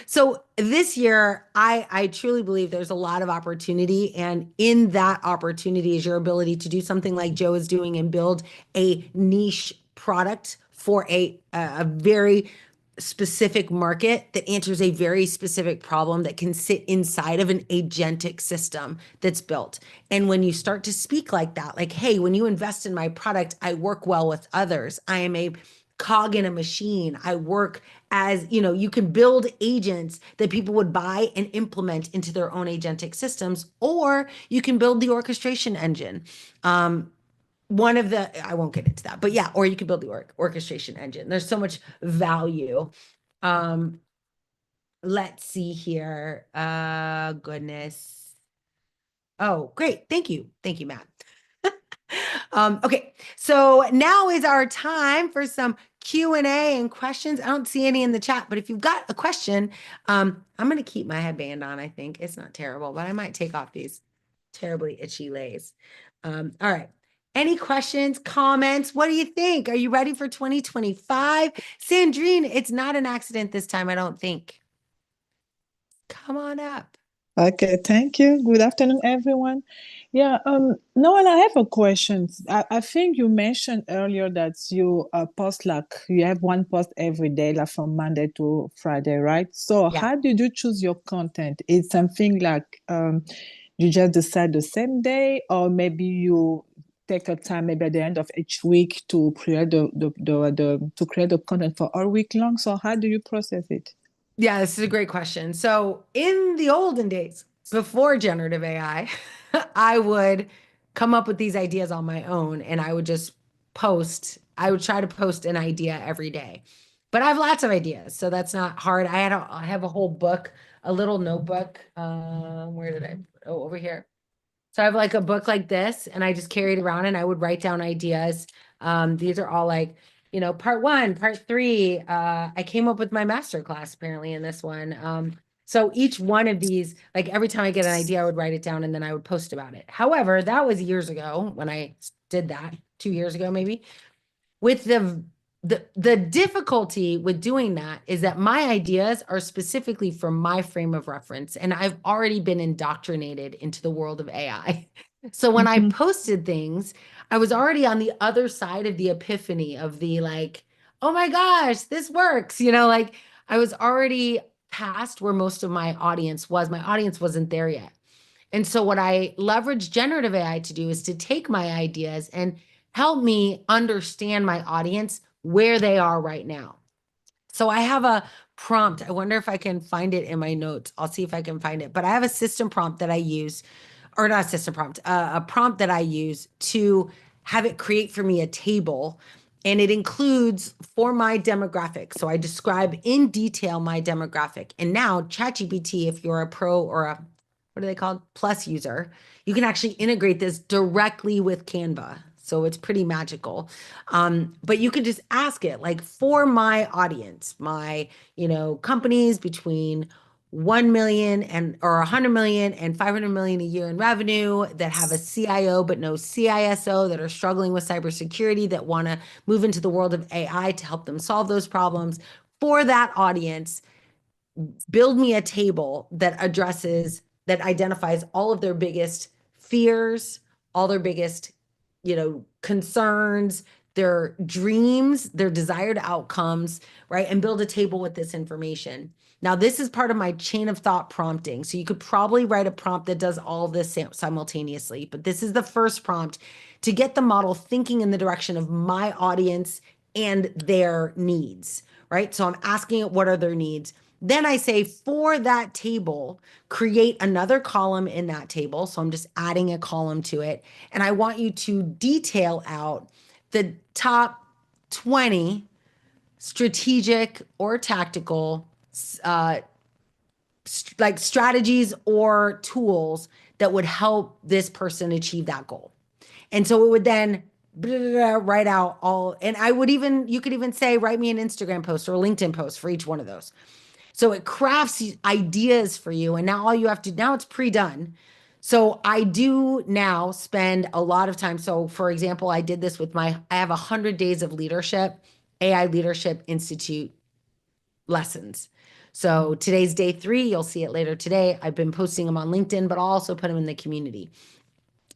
So this year, I truly believe there's a lot of opportunity, and in that opportunity is your ability to do something like Joe is doing and build a niche product for a very specific market that answers a very specific problem that can sit inside of an agentic system that's built. And when you start to speak like that, like, hey, when you invest in my product, I work well with others. I am a cog in a machine. I work as, you can build agents that people would buy and implement into their own agentic systems, or you can build the orchestration engine. One of the, I won't get into that, but yeah, or you can build the orchestration engine. There's so much value. Um, let's see here. Goodness. Oh, great. Thank you. Thank you, Matt. Okay, so now is our time for some Q&A and questions. I don't see any in the chat, but if you've got a question, I'm going to keep my headband on, I think. It's not terrible, but I might take off these terribly itchy lays. All right. Any questions, comments? What do you think? Are you ready for 2025? Sandrine, it's not an accident this time, I don't think. Come on up. Okay, thank you. Good afternoon, everyone. Yeah, Noel, I have a question. I think you mentioned earlier that you post like you have one post every day, like from Monday to Friday, right? So Yeah. how did you choose your content? Is something like you just decide the same day, or maybe you take a time maybe at the end of each week to create to create the content for all week long? So how do you process it? Yeah, this is a great question. So, in the olden days, before generative AI, I would come up with these ideas on my own and I would just I would try to post an idea every day. But I have lots of ideas, so that's not hard. I have a whole book, a little notebook. Where did I? Oh, over here. So I have like a book like this, and I just carry it around and I would write down ideas. These are all like, part one, part three. I came up with my master class apparently in this one. So each one of these, like every time I get an idea, I would write it down and then I would post about it. However, that was years ago when I did that, 2 years ago maybe. With the difficulty with doing that is that my ideas are specifically from my frame of reference, and I've already been indoctrinated into the world of AI. So when I Mhm. posted things, I was already on the other side of the epiphany of the like, oh my gosh, this works. Like I was already past where most of my audience was. My audience wasn't there yet. And so, what I leverage generative AI to do is to take my ideas and help me understand my audience where they are right now. So, I have a prompt. I wonder if I can find it in my notes. I'll see if I can find it. But I have a system prompt that I use, or not a system prompt, a prompt that I use to have it create for me a table. And it includes for my demographic. So I describe in detail my demographic. And now, ChatGPT, if you're a pro or a what are they called? Plus user, you can actually integrate this directly with Canva. So it's pretty magical. But you can just ask it, like for my audience, my, companies between 1 million and or 100 million and 500 million a year in revenue that have a CIO but no CISO, that are struggling with cybersecurity, that want to move into the world of AI to help them solve those problems. For that audience, build me a table that addresses, that identifies all of their biggest fears, all their biggest, concerns, their dreams, their desired outcomes, right? And build a table with this information. Now, this is part of my chain of thought prompting. So you could probably write a prompt that does all this simultaneously, but this is the first prompt to get the model thinking in the direction of my audience and their needs, right? So I'm asking it, what are their needs? Then I say, for that table, create another column in that table. So I'm just adding a column to it. And I want you to detail out the top 20 strategic or tactical, uh, like strategies or tools that would help this person achieve that goal. And so it would then write out all, and you could even say, write me an Instagram post or a LinkedIn post for each one of those. So it crafts ideas for you. And now all you have to, now it's pre-done. So I do now spend a lot of time. So for example, I have 100 days of leadership, AI Leadership Institute lessons. So today's day 3, you'll see it later today. I've been posting them on LinkedIn, but I'll also put them in the community.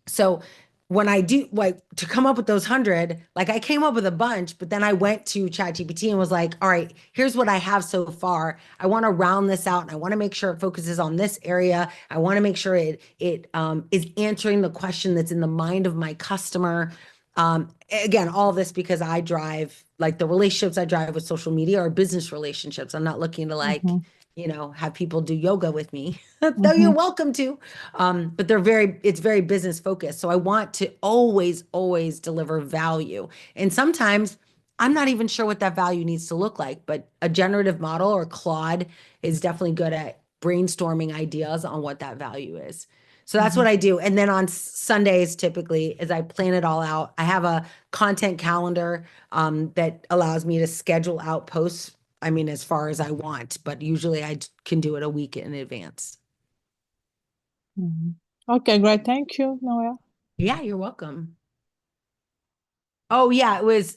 So when I do, like, to come up with those 100, like, I came up with a bunch, but then I went to ChatGPT and was like, all right, here's what I have so far. I want to round this out and I want to make sure it focuses on this area. I want to make sure it is answering the question that's in the mind of my customer. Again, all this because I drive, like, the relationships I drive with social media are business relationships. I'm not looking to, like, Mm-hmm. have people do yoga with me, though Mm-hmm. you're welcome to. But it's very business focused. So I want to always, always deliver value. And sometimes I'm not even sure what that value needs to look like, but a generative model or Claude is definitely good at brainstorming ideas on what that value is. So that's Mm-hmm. what I do. And then on Sundays, typically, as I plan it all out, I have a content calendar that allows me to schedule out posts. I mean, as far as I want, but usually I can do it a week in advance. Mm-hmm. Okay, great. Thank you, Noelle. Yeah, you're welcome. Oh yeah, it was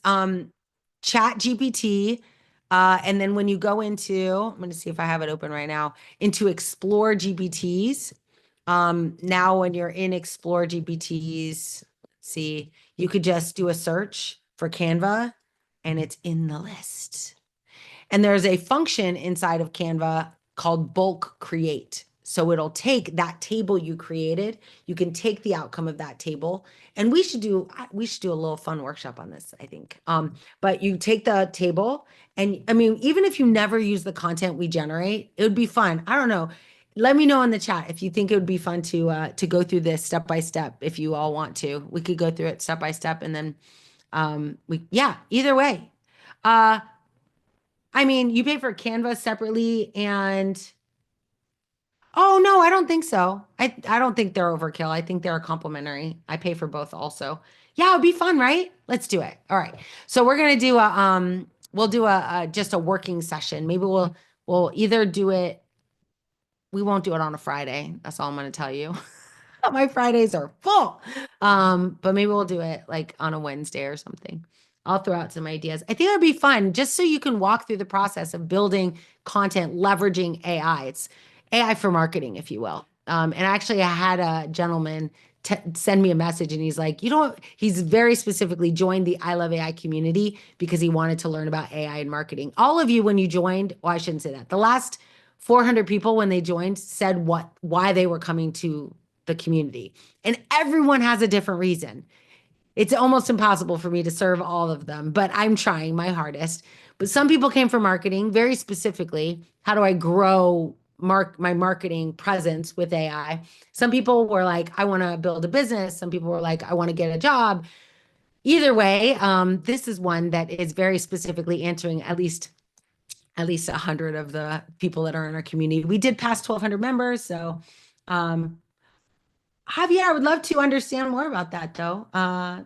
Chat GPT. And then when you go into, I'm going to see if I have it open right now, into Explore GPTs. Now when you're in Explore GPTs, let's see, you could just do a search for Canva and it's in the list. And there's a function inside of Canva called bulk create. So it'll take that table you created. You can take the outcome of that table, and we should do a little fun workshop on this, I think. But you take the table, and I mean, even if you never use the content we generate, it would be fun. I don't know. Let me know in the chat if you think it would be fun to go through this step by step. If you all want to, we could go through it step by step, and then yeah, either way. Uh, I mean, you pay for Canva separately and oh no, I don't think so. I don't think they're overkill. I think they're complimentary. I pay for both also. Yeah, it'd be fun, right? Let's do it. All right. So we're gonna do we'll do a just a working session. Maybe we'll either do it, we won't do it on a Friday. That's all I'm gonna tell you. My Fridays are full. But maybe we'll do it like on a Wednesday or something. I'll throw out some ideas. I think it'd be fun just so you can walk through the process of building content, leveraging AI. It's AI for marketing, if you will. And actually, I had a gentleman send me a message and he's like, he's very specifically joined the I Love AI community because he wanted to learn about AI and marketing. All of you, when you joined, well, I shouldn't say that. The last 400 people when they joined said why they were coming to the community. And everyone has a different reason. It's almost impossible for me to serve all of them, but I'm trying my hardest. But some people came for marketing, very specifically. How do I grow my marketing presence with AI? Some people were like, I want to build a business. Some people were like, I want to get a job. Either way, this is one that is very specifically answering at least 100 of the people that are in our community. We did pass 1,200 members, so um, Javier, I would love to understand more about that though.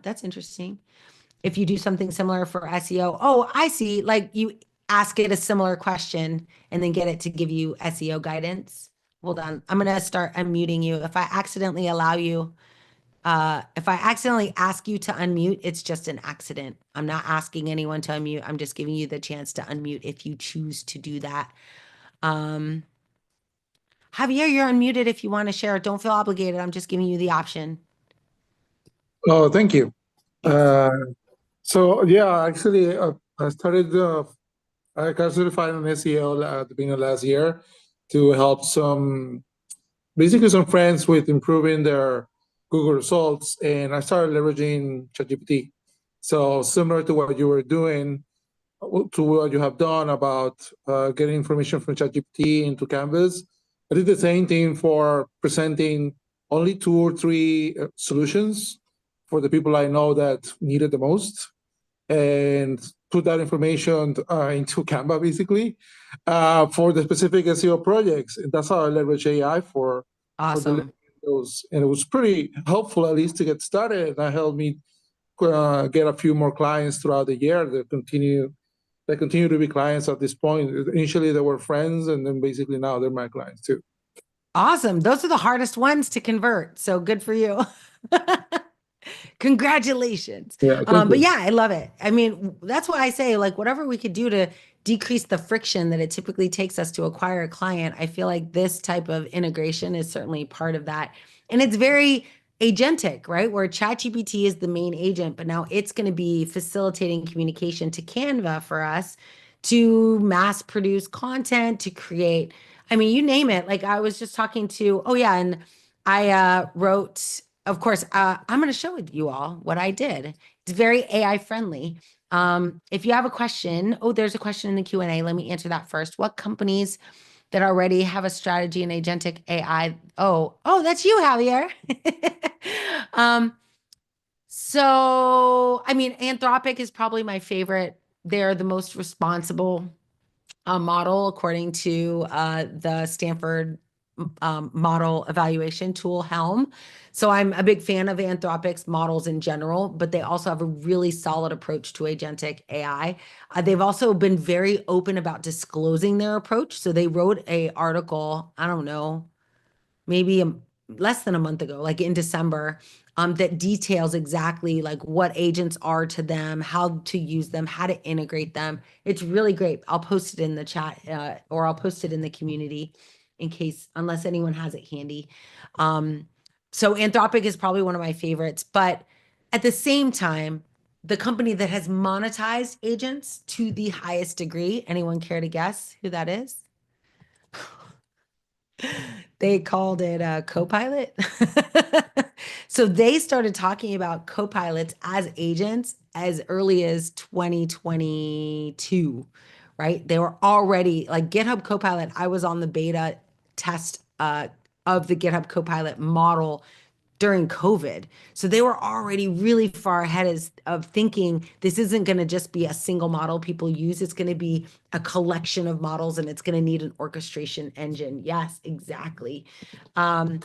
That's interesting. If you do something similar for SEO. Oh, I see. Like you ask it a similar question and then get it to give you SEO guidance. Hold on. I'm gonna start unmuting you. If I accidentally ask you to unmute, it's just an accident. I'm not asking anyone to unmute. I'm just giving you the chance to unmute if you choose to do that. Um, Javier, you're unmuted if you want to share. Don't feel obligated. I'm just giving you the option. Oh, thank you. Yes. Uh, so yeah, actually, I started. I got certified in SEO at the beginning of last year to help basically some friends with improving their Google results, and I started leveraging ChatGPT. So similar to what you were doing, to what you have done about getting information from ChatGPT into Canvas, I did the same thing for presenting only 2 or 3 solutions for the people I know that needed the most, and put that information into Canva basically for the specific SEO projects. And that's how I leverage AI for delivering Awesome. those. And it was pretty helpful, at least to get started. And that helped me get a few more clients throughout the year that continue to be clients at this point. Initially, they were friends, and then basically now they're my clients too. Awesome. Those are the hardest ones to convert. So good for you. Congratulations. Yeah, thank But you. yeah, I love it. I mean, that's why I say, like, whatever we could do to decrease the friction that it typically takes us to acquire a client, I feel like this type of integration is certainly part of that. And it's very agentic, right? Where ChatGPT is the main agent, but now it's going to be facilitating communication to Canva for us to mass produce content, to create, I mean, you name it. Like I was just talking to, oh yeah, and I wrote, of course, I'm going to show you all what I did. It's very AI friendly. If you have a question, oh, there's a question in the Q&A. Let me answer that first. What companies that already have a strategy in agentic AI? Oh, that's you, Javier. um, so, I mean, Anthropic is probably my favorite. They're the most responsible model according to the Stanford model evaluation tool Helm. So I'm a big fan of Anthropic's models in general, but they also have a really solid approach to agentic AI. They've also been very open about disclosing their approach. So they wrote a article, I don't know, maybe less than a month ago, like in December, that details exactly like what agents are to them, how to use them, how to integrate them. It's really great. I'll post it in the chat or I'll post it in the community in case, unless anyone has it handy. Um, so Anthropic is probably one of my favorites, but at the same time, the company that has monetized agents to the highest degree, anyone care to guess who that is? They called it a Copilot. So they started talking about copilots as agents as early as 2022, right? They were already like GitHub Copilot. I was on the beta test of the GitHub Copilot model during COVID. So they were already really far ahead of thinking this isn't going to just be a single model people use. It's going to be a collection of models and it's going to need an orchestration engine. Yes, exactly. Um,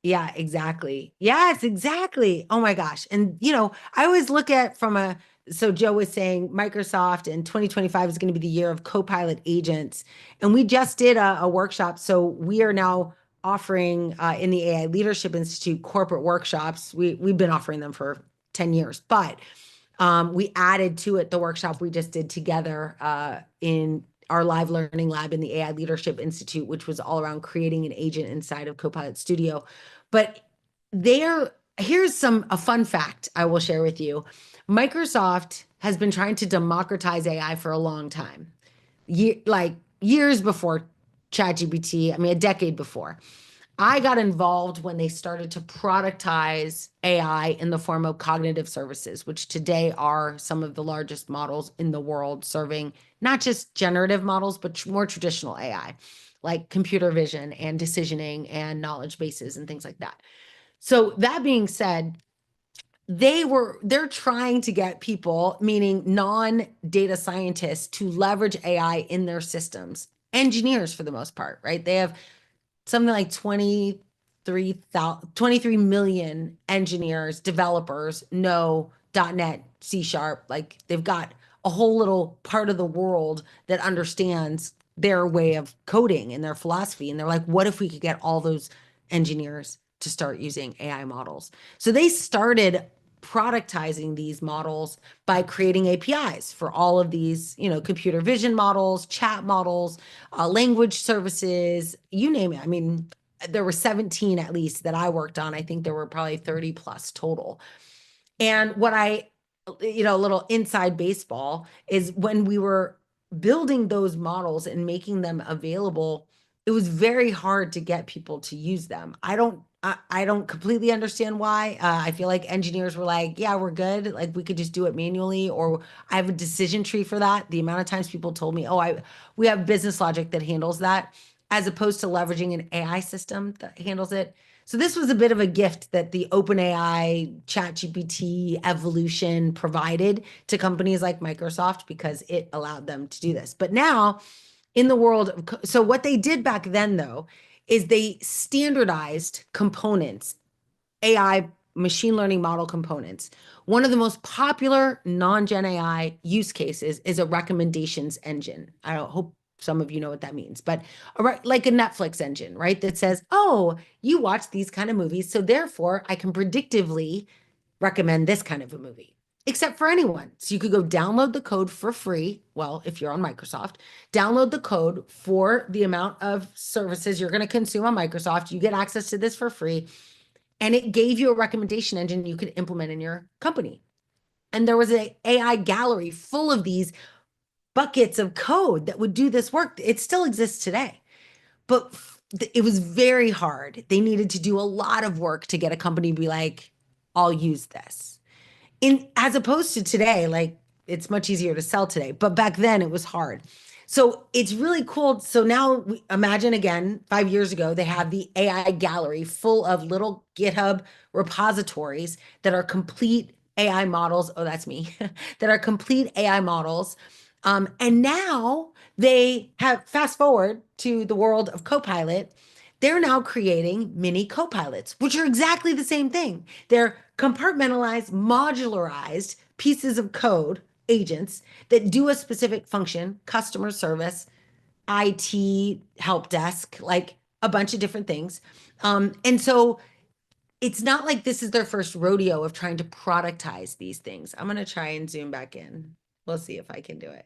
yeah, exactly. Yes, exactly. Oh my gosh. And I always look at from a so Joe was saying Microsoft in 2025 is going to be the year of Copilot agents. And we just did a workshop. So we are now offering in the AI Leadership Institute corporate workshops. We've been offering them for 10 years, but we added to it the workshop we just did together in our live learning lab in the AI Leadership Institute, which was all around creating an agent inside of Copilot Studio. But here's a fun fact I will share with you. Microsoft has been trying to democratize AI for a long time, like years before ChatGPT. I mean, a decade before. I got involved when they started to productize AI in the form of cognitive services, which today are some of the largest models in the world, serving not just generative models, but more traditional AI, like computer vision and decisioning and knowledge bases and things like that. So that being said, they're trying to get people, meaning non-data scientists, to leverage AI in their systems. Engineers for the most part, right? They have something like 23 million engineers, developers know .NET, C Sharp. Like they've got a whole little part of the world that understands their way of coding and their philosophy. And they're like, what if we could get all those engineers to start using AI models? So they started productizing these models by creating APIs for all of these, computer vision models, chat models, language services, you name it. I mean, there were 17 at least that I worked on. I think there were probably 30 plus total. And what a little inside baseball is when we were building those models and making them available, it was very hard to get people to use them. I don't completely understand why. I feel like engineers were like, yeah, we're good. Like we could just do it manually, or I have a decision tree for that. The amount of times people told me, oh, we have business logic that handles that, as opposed to leveraging an AI system that handles it. So this was a bit of a gift that the OpenAI ChatGPT evolution provided to companies like Microsoft, because it allowed them to do this. But now in the world of, so what they did back then though, is they standardized components, AI machine learning model components. One of the most popular non-gen AI use cases is a recommendations engine. I hope some of you know what that means, but like a Netflix engine, right? That says, oh, you watch these kind of movies, so therefore I can predictively recommend this kind of a movie, except for anyone. So you could go download the code for free. Well, if you're on Microsoft, download the code for the amount of services you're going to consume on Microsoft. You get access to this for free. And it gave you a recommendation engine you could implement in your company. And there was an AI gallery full of these buckets of code that would do this work. It still exists today, but it was very hard. They needed to do a lot of work to get a company to be like, I'll use this. As opposed to today, like it's much easier to sell today, but back then it was hard. So it's really cool. So now imagine again, 5 years ago, they have the AI gallery full of little GitHub repositories that are complete AI models. Oh, that's me. That are complete AI models. And now they have, fast forward to the world of Copilot, they're now creating mini copilots, which are exactly the same thing. They're compartmentalized, modularized pieces of code, agents that do a specific function, customer service, IT, help desk, like a bunch of different things. And so it's not like this is their first rodeo of trying to productize these things. I'm going to try and zoom back in. We'll see if I can do it.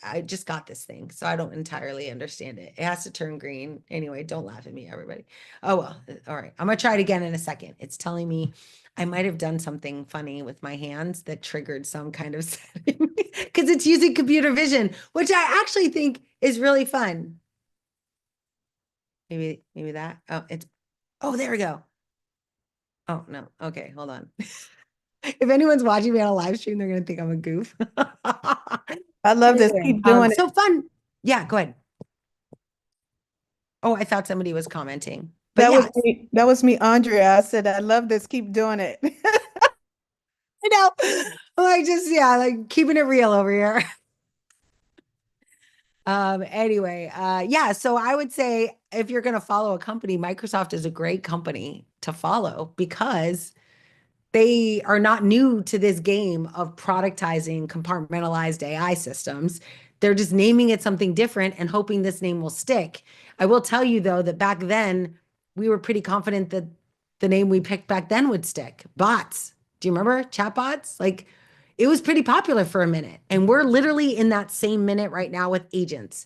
I just got this thing, so I don't entirely understand it. It has to turn green. Anyway, don't laugh at me, everybody. Oh, well, all right. I'm gonna try it again in a second. It's telling me I might have done something funny with my hands that triggered some kind of setting because it's using computer vision, which I actually think is really fun. Maybe that. Oh, there we go. Oh, no. Okay, hold on. If anyone's watching me on a live stream, they're gonna think I'm a goof. I love this. Anyway, Keep doing it. so fun. Yeah, go ahead. Oh, I thought somebody was commenting. But That yeah, was me. That was me, Andrea. I said, I love this. Keep doing it. I know. Like just like keeping it real over here. Anyway, yeah, so I would say if you're gonna follow a company, Microsoft is a great company to follow because they are not new to this game of productizing compartmentalized AI systems. They're just naming it something different and hoping this name will stick. I will tell you, though, that back then, we were pretty confident that the name we picked back then would stick. Bots. Do you remember chatbots? Like, it was pretty popular for a minute. And we're literally in that same minute right now with agents.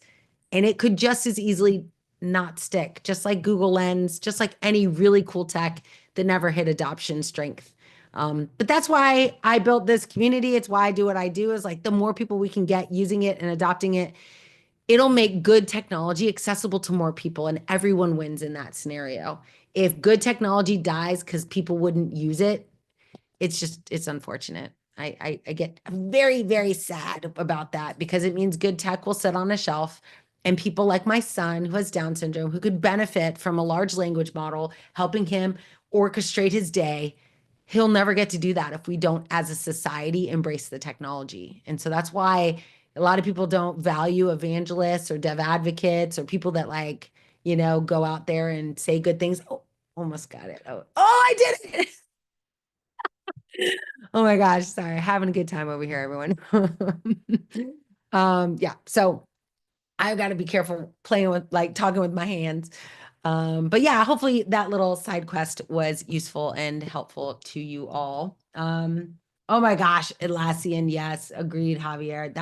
And it could just as easily not stick, just like Google Lens, just like any really cool tech that never hit adoption strength. But that's why I built this community. It's why I do what I do, is like the more people we can get using it and adopting it, it'll make good technology accessible to more people, and everyone wins in that scenario. If good technology dies because people wouldn't use it, it's unfortunate. I get very, very sad about that because it means good tech will sit on a shelf and people like my son who has Down syndrome, who could benefit from a large language model, helping him orchestrate his day, he'll never get to do that if we don't, as a society, embrace the technology. And so that's why a lot of people don't value evangelists or dev advocates or people that go out there and say good things. Oh, almost got it. Oh, I did it. Oh my gosh, sorry. Having a good time over here, everyone. Yeah. So I've got to be careful playing with talking with my hands. But yeah, hopefully that little side quest was useful and helpful to you all. Oh my gosh, Atlassian, yes, agreed, Javier.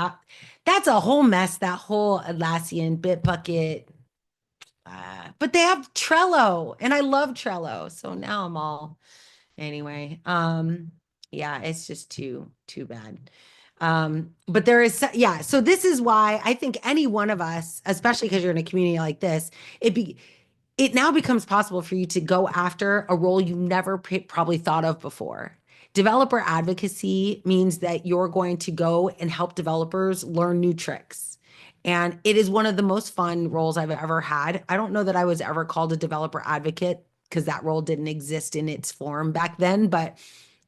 That's a whole mess, that whole Atlassian Bitbucket. But they have Trello, and I love Trello. So now I'm all anyway. Yeah, it's just too bad. But there is, yeah, so this is why I think any one of us, especially because you're in a community like this, it now becomes possible for you to go after a role you never probably thought of before. Developer advocacy means that you're going to go and help developers learn new tricks. And it is one of the most fun roles I've ever had. I don't know that I was ever called a developer advocate because that role didn't exist in its form back then, but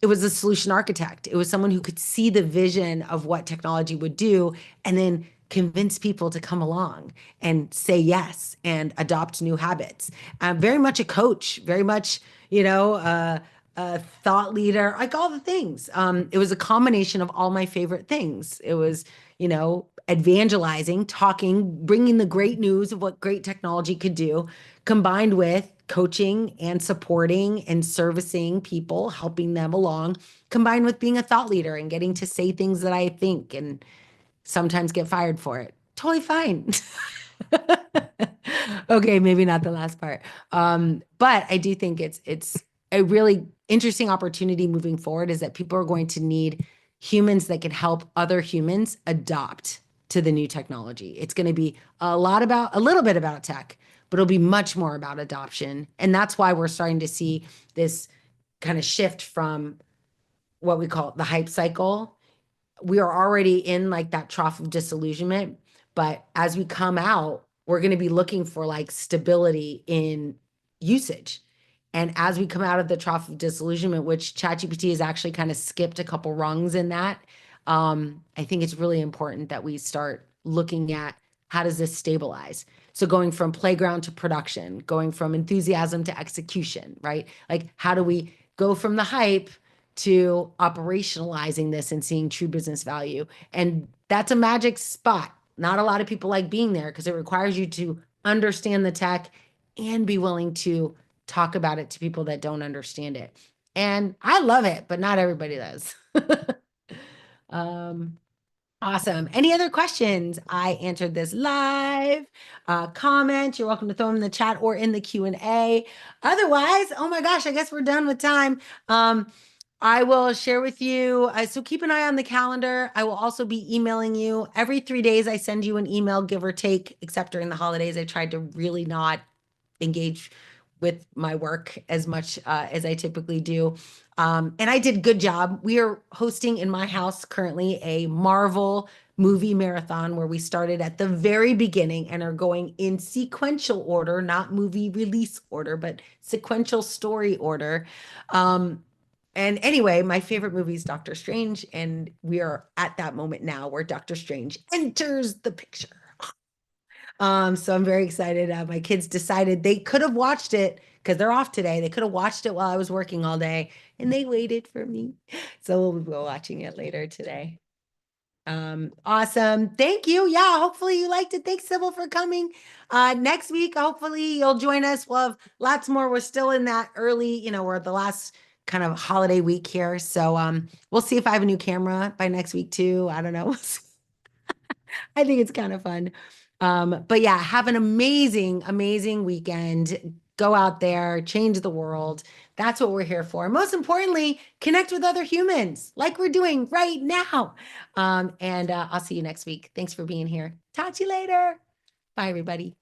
it was a solution architect. It was someone who could see the vision of what technology would do and then convince people to come along and say yes and adopt new habits. Very much a coach, very much, a thought leader, like all the things. It was a combination of all my favorite things. It was, evangelizing, talking, bringing the great news of what great technology could do, combined with coaching and supporting and servicing people, helping them along, combined with being a thought leader and getting to say things that I think and sometimes get fired for it. Totally fine. Okay, maybe not the last part. But I do think it's a really interesting opportunity moving forward is that people are going to need humans that can help other humans adopt to the new technology. It's going to be a little bit about tech, but it'll be much more about adoption. And that's why we're starting to see this kind of shift from what we call the hype cycle. We are already in like that trough of disillusionment, but as we come out, we're going to be looking for like stability in usage. And as we come out of the trough of disillusionment, which ChatGPT has actually kind of skipped a couple rungs in that, I think it's really important that we start looking at how does this stabilize? So going from playground to production, going from enthusiasm to execution, right? Like how do we go from the hype to operationalizing this and seeing true business value? And that's a magic spot. Not a lot of people like being there because it requires you to understand the tech and be willing to talk about it to people that don't understand it. And I love it, but not everybody does. um, Awesome. Any other questions? I answered this live. Comment, you're welcome to throw them in the chat or in the Q&A. Otherwise, oh my gosh, I guess we're done with time. I will share with you. So keep an eye on the calendar. I will also be emailing you every 3 days. I send you an email, give or take, except during the holidays. I tried to really not engage with my work as much as I typically do. And I did a good job. We are hosting in my house currently a Marvel movie marathon where we started at the very beginning and are going in sequential order, not movie release order, but sequential story order. And anyway, my favorite movie is Doctor Strange, and we are at that moment now where Doctor Strange enters the picture. So I'm very excited. My kids decided they could have watched it because they're off today. They could have watched it while I was working all day, and they waited for me. So we'll be watching it later today. Awesome. Thank you. Yeah, hopefully you liked it. Thanks, Sybil, for coming. Next week, hopefully you'll join us. We'll have lots more. We're still in that early, we're the last kind of holiday week here. So we'll see if I have a new camera by next week too. I don't know. I think it's kind of fun. But yeah, have an amazing, amazing weekend. Go out there, change the world. That's what we're here for. Most importantly, connect with other humans like we're doing right now. And I'll see you next week. Thanks for being here. Talk to you later. Bye, everybody.